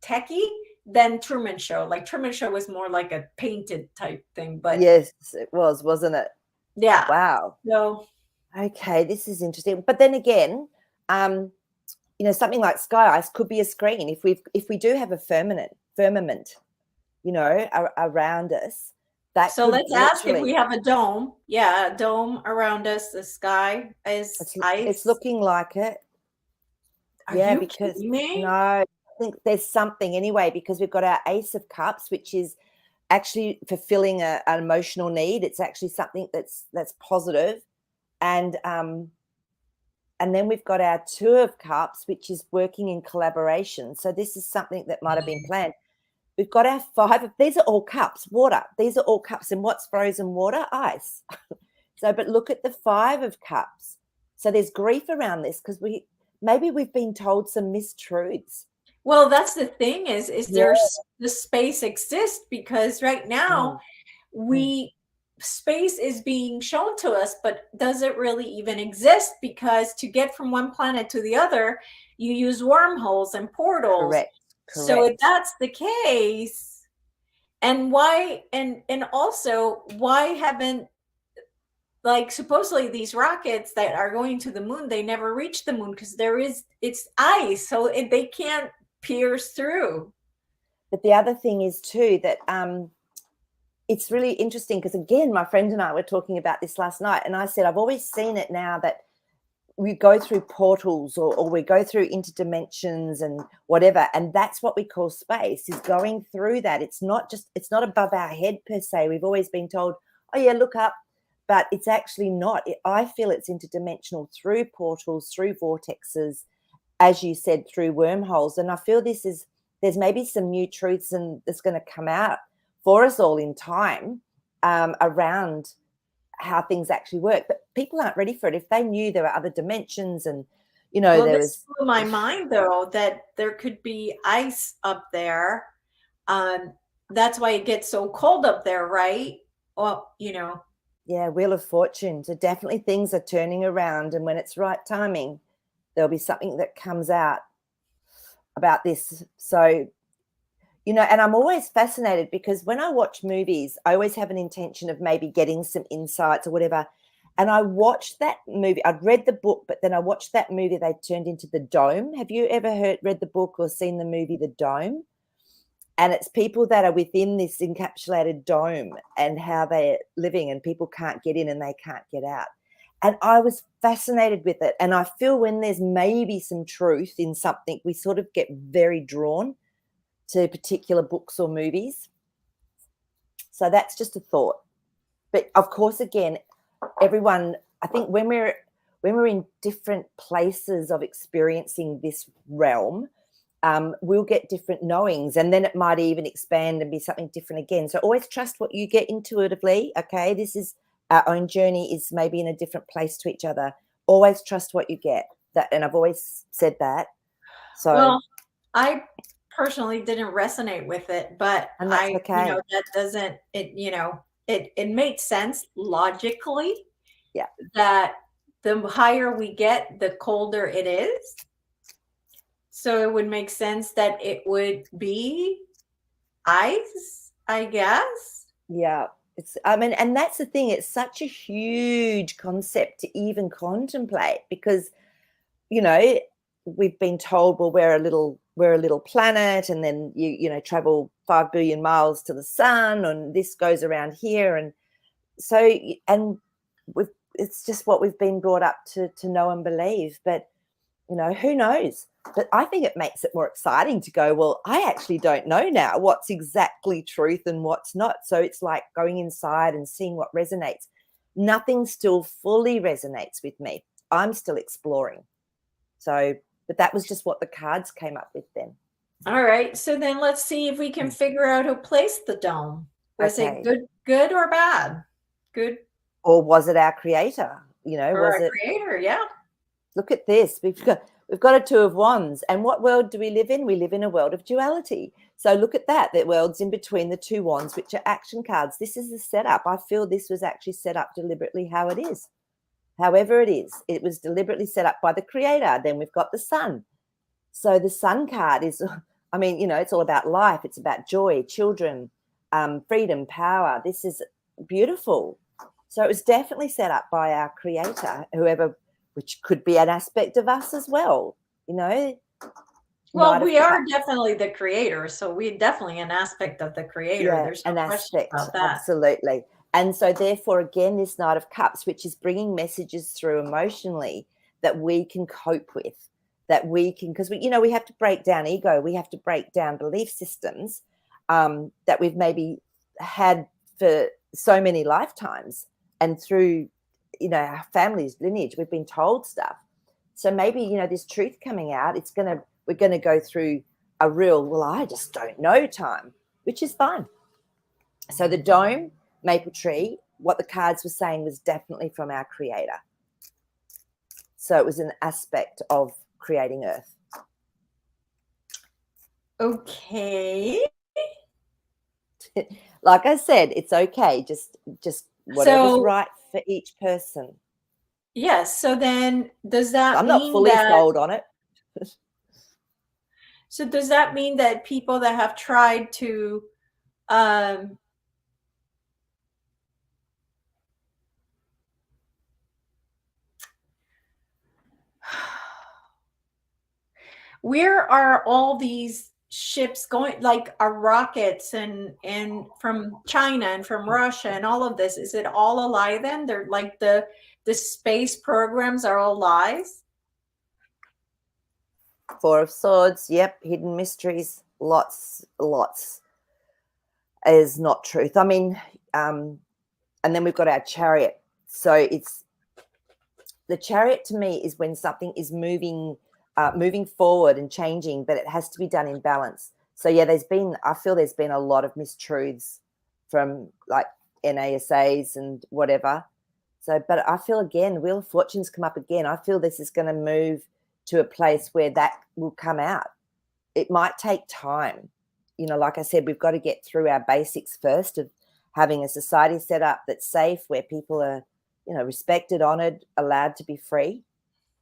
S1: techy than Truman Show. Like Truman Show was more like a painted type thing, but
S2: yes, it was, wasn't it?
S1: Yeah.
S2: Wow.
S1: So
S2: okay, this is interesting. But then again, you know, something like sky ice could be a screen. If we do have a firmament, you know, around us. That
S1: so let's ask if we have a dome. Yeah, a dome around us. The sky is ice.
S2: It's looking like it.
S1: Are you kidding me?
S2: No, I think there's something anyway, because we've got our Ace of Cups, which is actually fulfilling an emotional need. It's actually something that's positive. And then we've got our 2 of Cups, which is working in collaboration. So this is something that might have been planned. We've got our 5 of, these are all cups, water. These are all cups. And what's frozen water? Ice. So, but look at the 5 of Cups. So there's grief around this, because maybe we've been told some mistruths.
S1: Well, that's the thing is there's the space exists, because right now space is being shown to us, but does it really even exist? Because to get from one planet to the other, you use wormholes and portals.
S2: Correct.
S1: So if that's the case, and why, and also why haven't, like, supposedly these rockets that are going to the moon, they never reach the moon because it's ice, so they can't pierce through.
S2: But the other thing is too that it's really interesting, because again, my friend and I were talking about this last night, and I said I've always seen it now that we go through portals or we go through interdimensions and whatever, and that's what we call space, is going through that. It's not above our head per se. We've always been told, oh yeah, look up, but it's actually not. I feel it's interdimensional through portals, through vortexes, as you said, through wormholes. And I feel there's maybe some new truths and that's going to come out for us all in time around how things actually work, but people aren't ready for it. If they knew there were other dimensions and,
S1: Well,
S2: there
S1: this blew my mind, though, that there could be ice up there. That's why it gets so cold up there, right? Well,
S2: Yeah, Wheel of Fortune. So definitely things are turning around, and when it's right timing, there'll be something that comes out about this. So, and I'm always fascinated because when I watch movies, I always have an intention of maybe getting some insights or whatever. And I watched that movie. I'd read the book, but then I watched that movie they turned into The Dome. Have you ever read the book or seen the movie The Dome? And it's people that are within this encapsulated dome and how they're living, and people can't get in and they can't get out. And I was fascinated with it. And I feel when there's maybe some truth in something, we sort of get very drawn to particular books or movies. So that's just a thought. But of course, again, everyone, I think when we're in different places of experiencing this realm, we'll get different knowings, and then it might even expand and be something different again. So always trust what you get intuitively. Okay, this is our own journey, is maybe in a different place to each other. Always trust what you get. That, and I've always said that. So,
S1: well, I personally didn't resonate with it, but
S2: and that's okay.
S1: that doesn't, it made sense logically.
S2: Yeah.
S1: That the higher we get, the colder it is. So it would make sense that it would be ice, I guess.
S2: Yeah. And that's the thing. It's such a huge concept to even contemplate because, we've been told, well, we're a little planet, and then you travel 5 billion miles to the sun, and this goes around here, and so it's just what we've been brought up to know and believe. But who knows? But I think it makes it more exciting to go, well, I actually don't know now what's exactly truth and what's not. So it's like going inside and seeing what resonates. Nothing still fully resonates with me. I'm still exploring. So, but that was just what the cards came up with then.
S1: All right. So then let's see if we can figure out who placed the dome. Was it good or bad? Good.
S2: Or was it our creator?
S1: Or
S2: was
S1: our
S2: it
S1: creator? Yeah.
S2: Look at this. We've got a Two of Wands. And what world do we live in? We live in a world of duality. So look at that. The world's in between the two wands, which are action cards. This is the setup. I feel this was actually set up deliberately how it is. However it is, it was deliberately set up by the creator. Then we've got the sun. So the sun card is, it's all about life. It's about joy, children, freedom, power. This is beautiful. So it was definitely set up by our creator, which could be an aspect of us as well,
S1: Well, we are definitely the creator, so we're definitely an aspect of the creator.
S2: Yeah,
S1: There's no
S2: an
S1: question
S2: aspect,
S1: about that.
S2: absolutely. And so therefore, again, this Knight of Cups, which is bringing messages through emotionally that we can cope with, because we have to break down ego, we have to break down belief systems that we've maybe had for so many lifetimes, and through our family's lineage, we've been told stuff. So maybe this truth coming out, we're gonna go through a real, well, I just don't know time, which is fine. So the dome, maple tree, what the cards were saying was definitely from our creator. So it was an aspect of creating Earth.
S1: Okay.
S2: Like I said, it's okay. Just whatever's right for each person.
S1: Yes. So then does that
S2: I'm
S1: mean
S2: not fully sold on it.
S1: So does that mean that people that have tried to where are all these ships going, like our rockets and from China and from Russia and all of this? Is it all a lie then? They're like the the space programs are all lies?
S2: Four of Swords, yep, hidden mysteries, lots is not truth. I mean, and then we've got our Chariot. So it's the Chariot to me is when something is moving forward and changing, but it has to be done in balance. So yeah, I feel there's been a lot of mistruths from like NASAs and whatever. So, but I feel again, Wheel of Fortune's come up again. I feel this is going to move to a place where that will come out. It might take time. You know, like I said, we've got to get through our basics first of having a society set up that's safe, where people are, you know, respected, honoured, allowed to be free.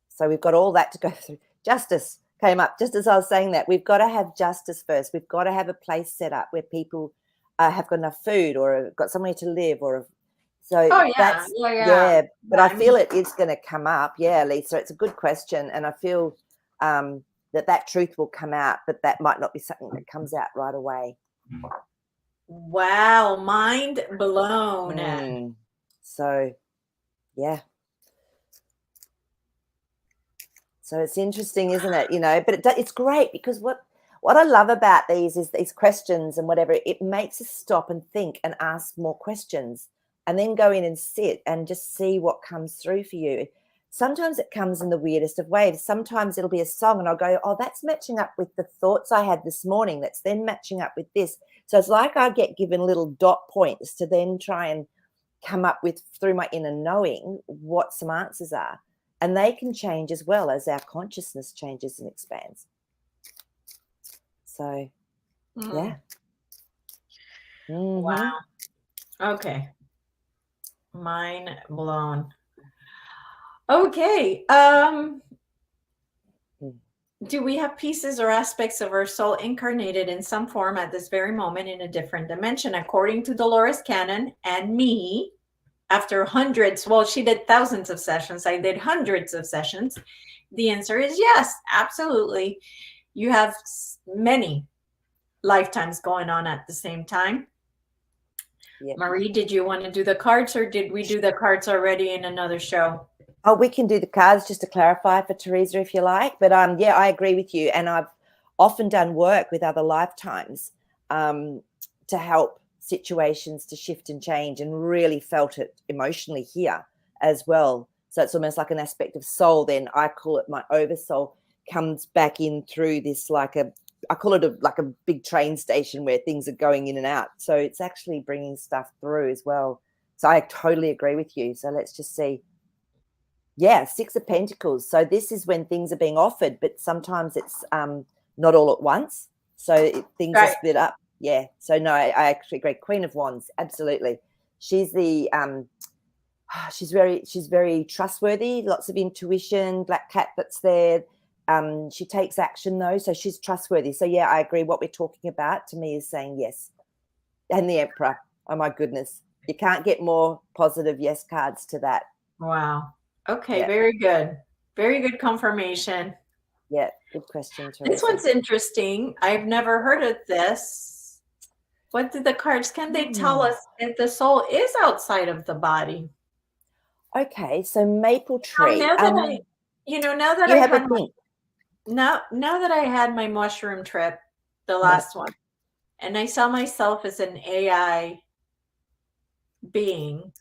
S2: So we've got all that to go through. Justice came up just as I was saying that. We've got to have justice first. We've got to have a place set up where people have got enough food or have got somewhere to live that's
S1: yeah.
S2: But I feel it is going to come up. Yeah, Lisa, it's a good question. And I feel that truth will come out, but that might not be something that comes out right away.
S1: Wow, mind blown.
S2: So, yeah. So it's interesting, isn't it? You know, but it's great because what I love about these is these questions and whatever, it makes us stop and think and ask more questions and then go in and sit and just see what comes through for you. Sometimes it comes in the weirdest of ways. Sometimes it'll be a song and I'll go, oh, that's matching up with the thoughts I had this morning. That's then matching up with this. So it's like I get given little dot points to then try and come up with, through my inner knowing, what some answers are. And they can change as well as our consciousness changes and expands. So, yeah. Mm-hmm.
S1: Wow. Okay. Mind blown. Okay. Do we have pieces or aspects of our soul incarnated in some form at this very moment in a different dimension? According to Dolores Cannon and me, after hundreds, well, she did thousands of sessions. I did hundreds of sessions. The answer is yes, absolutely. You have many lifetimes going on at the same time. Yep. Maree, did you want to do the cards or did we do the cards already in another show?
S2: Oh, we can do the cards just to clarify for Teresa if you like. But yeah, I agree with you. And I've often done work with other lifetimes to help situations to shift and change, and really felt it emotionally here as well. So it's almost like an aspect of soul. Then I call it my oversoul comes back in through this, I call it like a big train station where things are going in and out. So it's actually bringing stuff through as well. So I totally agree with you. So let's just see. Yeah, Six of Pentacles. So this is when things are being offered, but sometimes it's not all at once. So things are split up. Yeah. So no, I actually agree. Queen of Wands, absolutely. She's the she's very trustworthy. Lots of intuition. Black cat that's there. She takes action though, so she's trustworthy. So yeah, I agree. What we're talking about to me is saying yes. And the Emperor. Oh my goodness, you can't get more positive yes cards to that.
S1: Wow. Okay, very good. Very good confirmation.
S2: Yeah, good question, Teresa.
S1: This one's interesting. I've never heard of this. What did the cards, can they tell us if the soul is outside of the body?
S2: Okay, so maple tree.
S1: Now that I had my mushroom trip, the last one, and I saw myself as an AI being,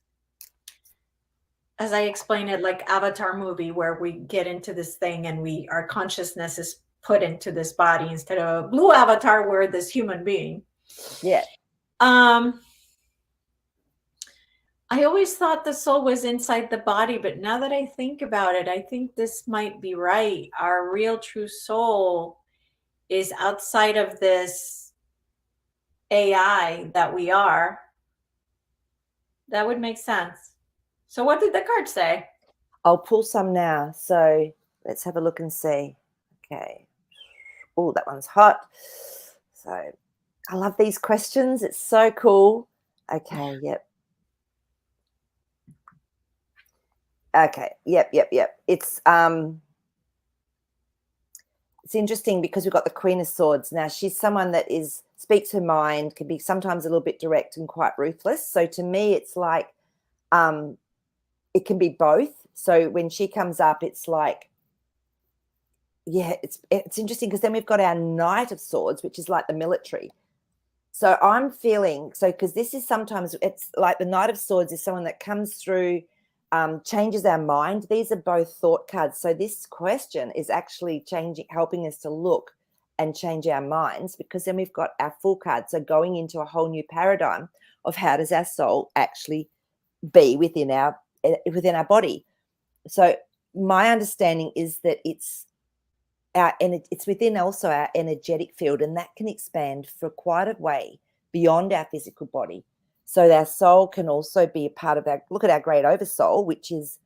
S1: as I explained it, like Avatar movie, where we get into this thing and our consciousness is put into this body instead of a blue avatar, we're this human being.
S2: Yeah.
S1: I always thought the soul was inside the body, but now that I think about it, I think this might be right. Our real true soul is outside of this AI that we are. That would make sense. So what did the card say?
S2: I'll pull some now. So let's have a look and see. Okay. Oh, that one's hot. So I love these questions. It's so cool. Okay. Yep. Okay. Yep. It's interesting because we've got the Queen of Swords. Now, she's someone that speaks her mind, can be sometimes a little bit direct and quite ruthless. So to me, it's like it can be both. So when she comes up, it's like, yeah, it's interesting because then we've got our Knight of Swords, which is like the military. So I'm feeling, so because this is sometimes, it's like the Knight of Swords is someone that comes through, changes our mind. These are both thought cards. So this question is actually helping us to look and change our minds, because then we've got our full card. So going into a whole new paradigm of how does our soul actually be within our body. So my understanding is that it's within also our energetic field, and that can expand for quite a way beyond our physical body. So our soul can also be a part of look at our great oversoul, which is,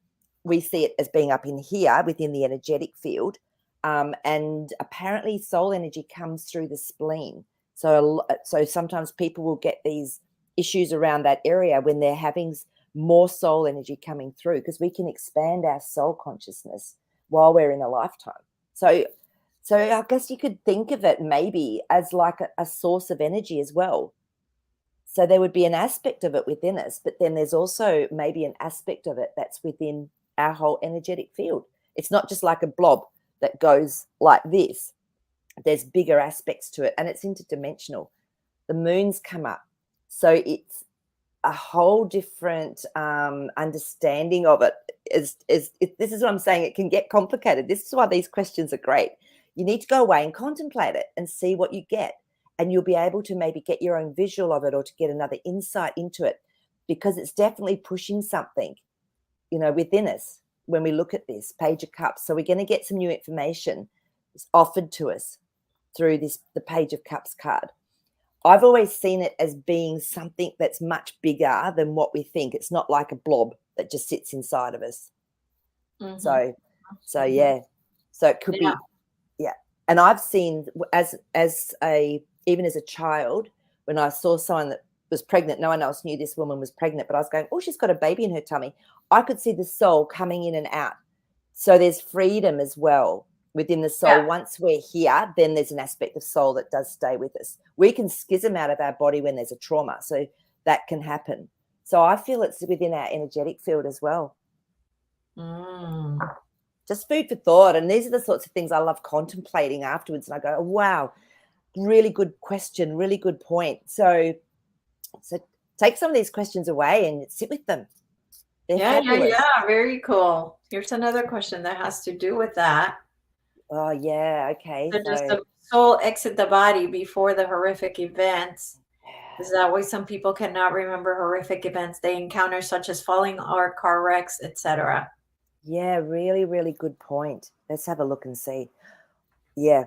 S2: we see it as being up in here within the energetic field. And apparently soul energy comes through the spleen. So sometimes people will get these issues around that area when they're having more soul energy coming through, because we can expand our soul consciousness while we're in a lifetime. So I guess you could think of it maybe as like a source of energy as well. So there would be an aspect of it within us, but then there's also maybe an aspect of it that's within our whole energetic field. It's not just like a blob that goes like this. There's bigger aspects to it, and it's interdimensional. The moons come up. So it's a whole different understanding of it. This is what I'm saying. It can get complicated. This is why these questions are great. You need to go away and contemplate it and see what you get. And you'll be able to maybe get your own visual of it, or to get another insight into it, because it's definitely pushing something, within us when we look at this Page of Cups. So we're going to get some new information offered to us through the Page of Cups card. I've always seen it as being something that's much bigger than what we think. It's not like a blob that just sits inside of us. Mm-hmm. So yeah. So it could be, yeah. And I've seen even as a child, when I saw someone that was pregnant, no one else knew this woman was pregnant, but I was going, oh, she's got a baby in her tummy. I could see the soul coming in and out. So there's freedom as well within the soul. Yeah. Once we're here, then there's an aspect of soul that does stay with us. We can schism out of our body when there's a trauma, so that can happen. So I feel it's within our energetic field as well. Just food for thought. And these are the sorts of things I love contemplating afterwards. And I go, oh, wow, really good question, really good point. So take some of these questions away and sit with them.
S1: Yeah, very cool. Here's another question that has to do with that.
S2: Oh, yeah, okay.
S1: So does the soul exit the body before the horrific events? Is that why some people cannot remember horrific events they encounter, such as falling or car wrecks, etc.?
S2: Yeah, really, really good point. Let's have a look and see. Yeah.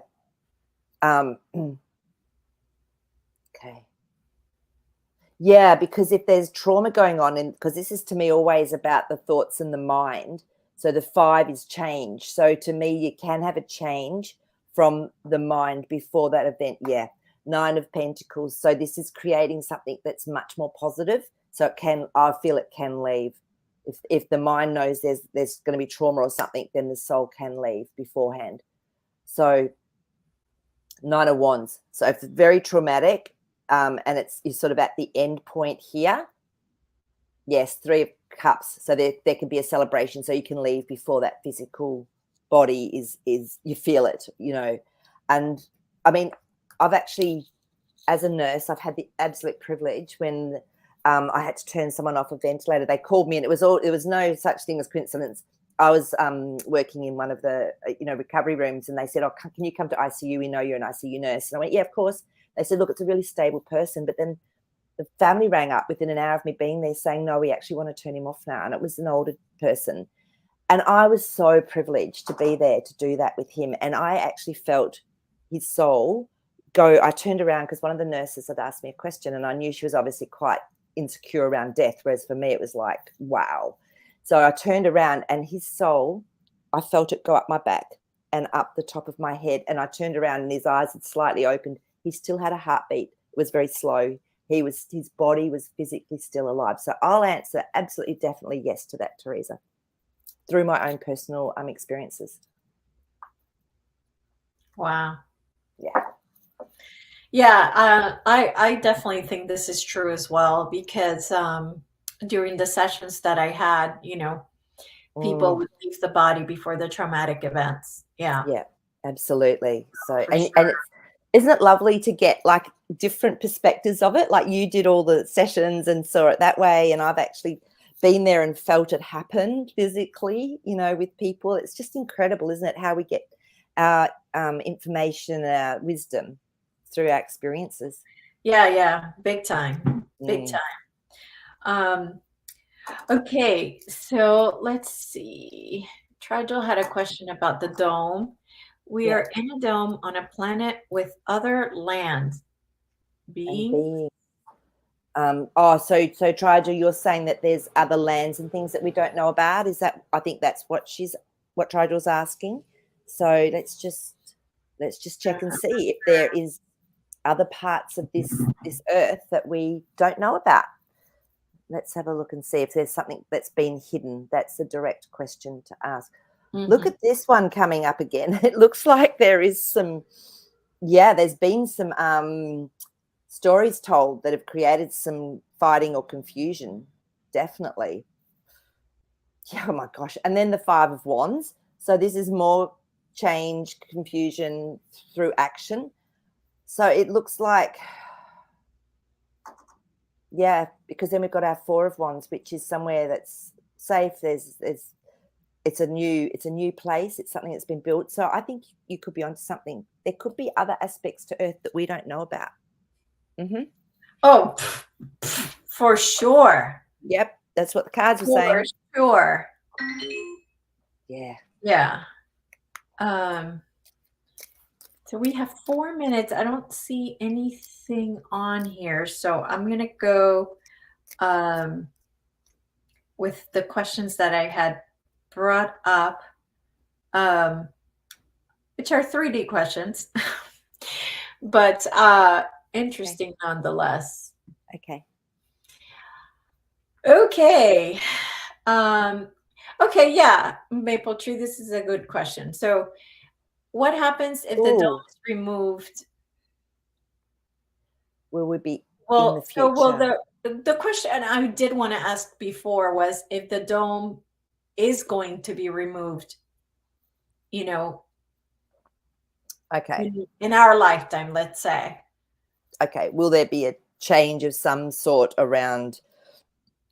S2: Okay. Yeah, because if there's trauma going on, and because this is to me always about the thoughts and the mind. So the 5 is change. So to me, you can have a change from the mind before that event. Yeah. 9 of Pentacles. So this is creating something that's much more positive. So I feel it can leave. If the mind knows there's going to be trauma or something, then the soul can leave beforehand. So 9 of Wands. So if it's very traumatic, and you're sort of at the end point here. Yes, 3 of Cups. So there can be a celebration, so you can leave before that physical body is you feel it, And I mean, I've actually, as a nurse, I've had the absolute privilege when I had to turn someone off a ventilator. They called me, and it was no such thing as coincidence. I was working in one of the recovery rooms, and they said, "Oh, can you come to ICU? We know you're an ICU nurse." And I went, "Yeah, of course." They said, "Look, it's a really stable person." But then the family rang up within an hour of me being there saying, "No, we actually want to turn him off now." And it was an older person. And I was so privileged to be there to do that with him. And I actually felt his soul go. I turned around because one of the nurses had asked me a question, and I knew she was obviously quite insecure around death, whereas for me it was like, wow. So I turned around, and his soul, I felt it go up my back and up the top of my head. And I turned around, and his eyes had slightly opened. He still had a heartbeat. It was very slow. His body was physically still alive. So I'll answer absolutely, definitely yes to that, Teresa, through my own personal experiences.
S1: Wow.
S2: Yeah.
S1: Yeah, I definitely think this is true as well, because during the sessions that I had, people would leave the body before the traumatic events. Yeah,
S2: Yeah, absolutely. So,
S1: for
S2: and
S1: sure.
S2: isn't it lovely to get like different perspectives of it? Like you did all the sessions and saw it that way, and I've actually been there and felt it happen physically, with people. It's just incredible, isn't it? How we get our information, our wisdom through our experiences.
S1: Yeah, big time. Big
S2: Mm.
S1: time. Okay, so let's see. Trigel had a question about the dome. We
S2: Yeah,
S1: are in a dome on a planet with other land
S2: and
S1: being.
S2: being. So Trija, you're saying that there's other lands and things that we don't know about. Is that? I think that's what Trijal's asking. So let's just check and see if there is other parts of this earth that we don't know about. Let's have a look and see if there's something that's been hidden. That's a direct question to ask. Look at this one coming up again. It looks like there is some. Yeah, there's been some stories told that have created some fighting or confusion. Definitely. Yeah, oh my gosh. And then the Five of Wands. So this is more change, confusion through action. So it looks like, yeah, because then we've got our Four of Wands, which is somewhere that's safe. It's a new place. It's something that's been built. So I think you could be onto something. There could be other aspects to Earth that we don't know about. Mm-hmm.
S1: Oh, for sure.
S2: Yep, that's what the cards are
S1: For
S2: saying.
S1: sure.
S2: Yeah.
S1: Yeah. So we have 4 minutes. I don't see anything on here. So I'm going to go with the questions that I had brought up, which are 3D questions, but interesting nonetheless.
S2: Okay.
S1: Okay. Okay, yeah, Maple Tree, this is a good question. So what happens if the dome is removed?
S2: Will we be in the
S1: Well,
S2: future?
S1: the question I did want to ask before was if the dome is going to be removed,
S2: Okay.
S1: in our lifetime, let's say.
S2: Okay. Will there be a change of some sort around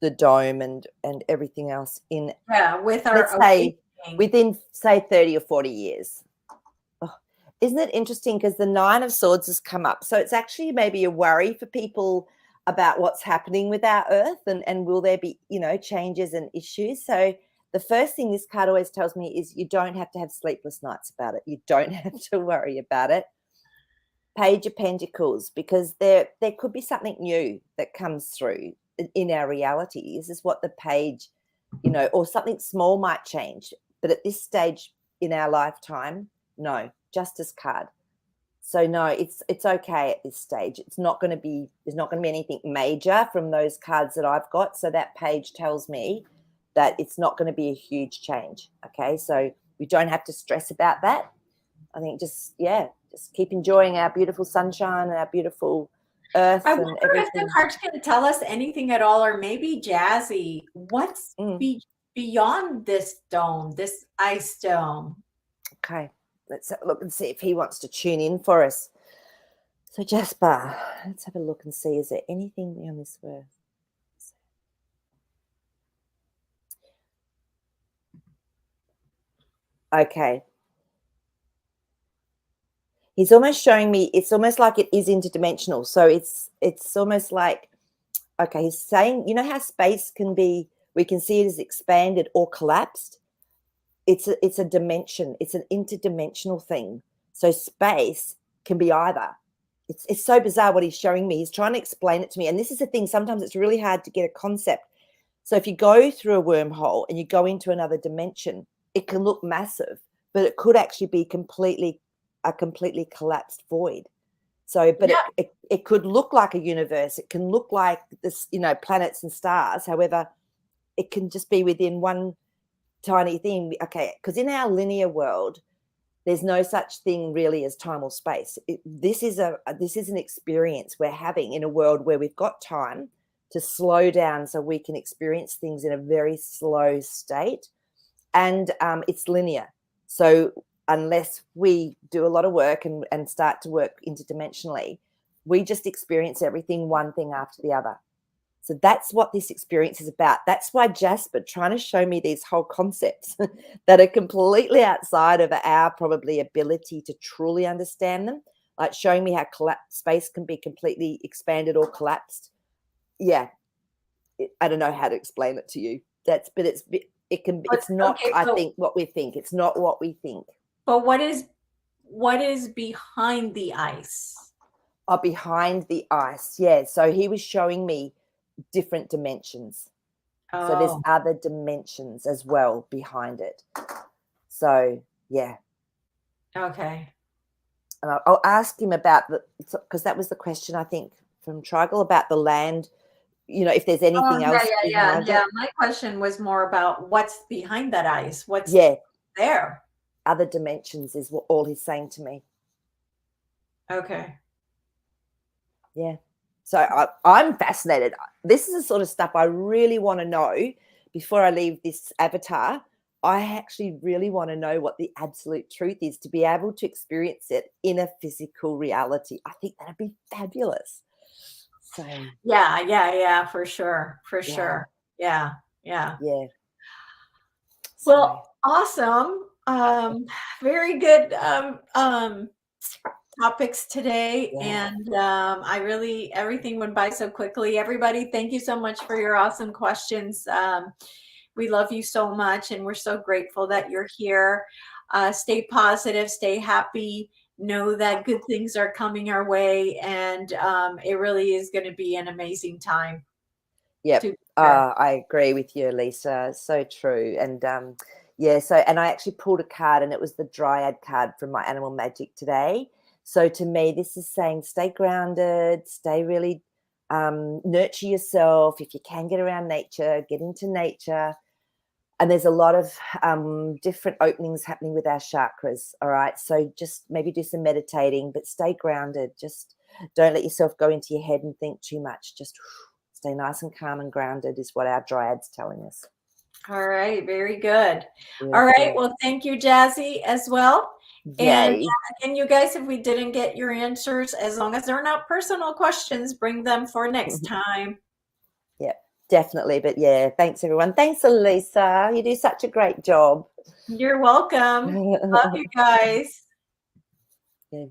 S2: the dome and everything else in,
S1: Yeah, with our
S2: let's say,
S1: awakening.
S2: within, say, 30 or 40 years? Oh, isn't it interesting? Because the Nine of Swords has come up. So it's actually maybe a worry for people about what's happening with our Earth and will there be, changes and issues. So the first thing this card always tells me is you don't have to have sleepless nights about it. You don't have to worry about it. Page of Pentacles, because there could be something new that comes through in our reality. This is what the page, or something small might change. But at this stage in our lifetime, no, Justice card. So no, it's okay at this stage. There's not going to be anything major from those cards that I've got. So that page tells me that it's not going to be a huge change. Okay, so we don't have to stress about that. I think just keep enjoying our beautiful sunshine and our beautiful earth
S1: I
S2: and
S1: wonder
S2: everything.
S1: if the cards can tell us anything at all, or maybe Jazzy, what's beyond this dome, this ice dome?
S2: Okay, let's have a look and see if he wants to tune in for us. So Jasper, let's have a look and see, is there anything beyond this earth? Okay. He's almost showing me, it's almost like it is interdimensional. So it's almost like, okay, he's saying, you know how space can be, we can see it as expanded or collapsed. It's a dimension. It's an interdimensional thing. So space can be either. It's so bizarre what he's showing me. He's trying to explain it to me. And this is the thing, sometimes it's really hard to get a concept. So if you go through a wormhole and you go into another dimension, it can look massive, but it could actually be a completely collapsed void. So, but it could look like a universe. It can look like this, planets and stars. However, it can just be within one tiny thing. Okay, because in our linear world, there's no such thing really as time or space. This is an experience we're having in a world where we've got time to slow down so we can experience things in a very slow state. And it's linear. So unless we do a lot of work and start to work interdimensionally, we just experience everything one thing after the other. So that's what this experience is about. That's why Jasper trying to show me these whole concepts that are completely outside of our probably ability to truly understand them, like showing me how space can be completely expanded or collapsed. Yeah, I don't know how to explain it to you. It's not.
S1: Okay,
S2: I think what we think. It's not what we think.
S1: But what is behind the ice?
S2: Oh, behind the ice. Yeah. So he was showing me different dimensions.
S1: Oh.
S2: So there's other dimensions as well behind it. So yeah.
S1: Okay.
S2: And I'll ask him about because that was the question I think from Trigel about the land. You know, if there's anything else behind it.
S1: My question was more about what's behind that ice. What's there?
S2: Other dimensions is what all he's saying to me.
S1: Okay.
S2: Yeah. So I'm fascinated. This is the sort of stuff I really want to know before I leave this avatar. I actually really want to know what the absolute truth is to be able to experience it in a physical reality. I think that'd be fabulous. So
S1: yeah, for sure. Yeah. Well, awesome. Very good topics today, and everything went by so quickly. Everybody, thank you so much for your awesome questions. We love you so much, and we're so grateful that you're here. Stay positive, stay happy. Know that good things are coming our way, and it really is going to be an amazing time.
S2: Yep. I agree with you, Lisa. So true. And and I actually pulled a card, and it was the Dryad card from my Animal Magic today. So to me, this is saying stay grounded, stay really nurture yourself. If you can get around nature, get into nature. And there's a lot of different openings happening with our chakras. All right. So just maybe do some meditating, but stay grounded. Just don't let yourself go into your head and think too much. Just stay nice and calm and grounded is what our Dryad's telling us.
S1: All right. Very good. Beautiful. All right. Well, thank you, Jazzy, as well.
S2: Yay.
S1: And you guys, if we didn't get your answers, as long as they're not personal questions, bring them for next time.
S2: Yeah, definitely. But yeah, thanks, everyone. Thanks, Elisa. You do such a great job.
S1: You're welcome. Love you guys.
S2: Yeah.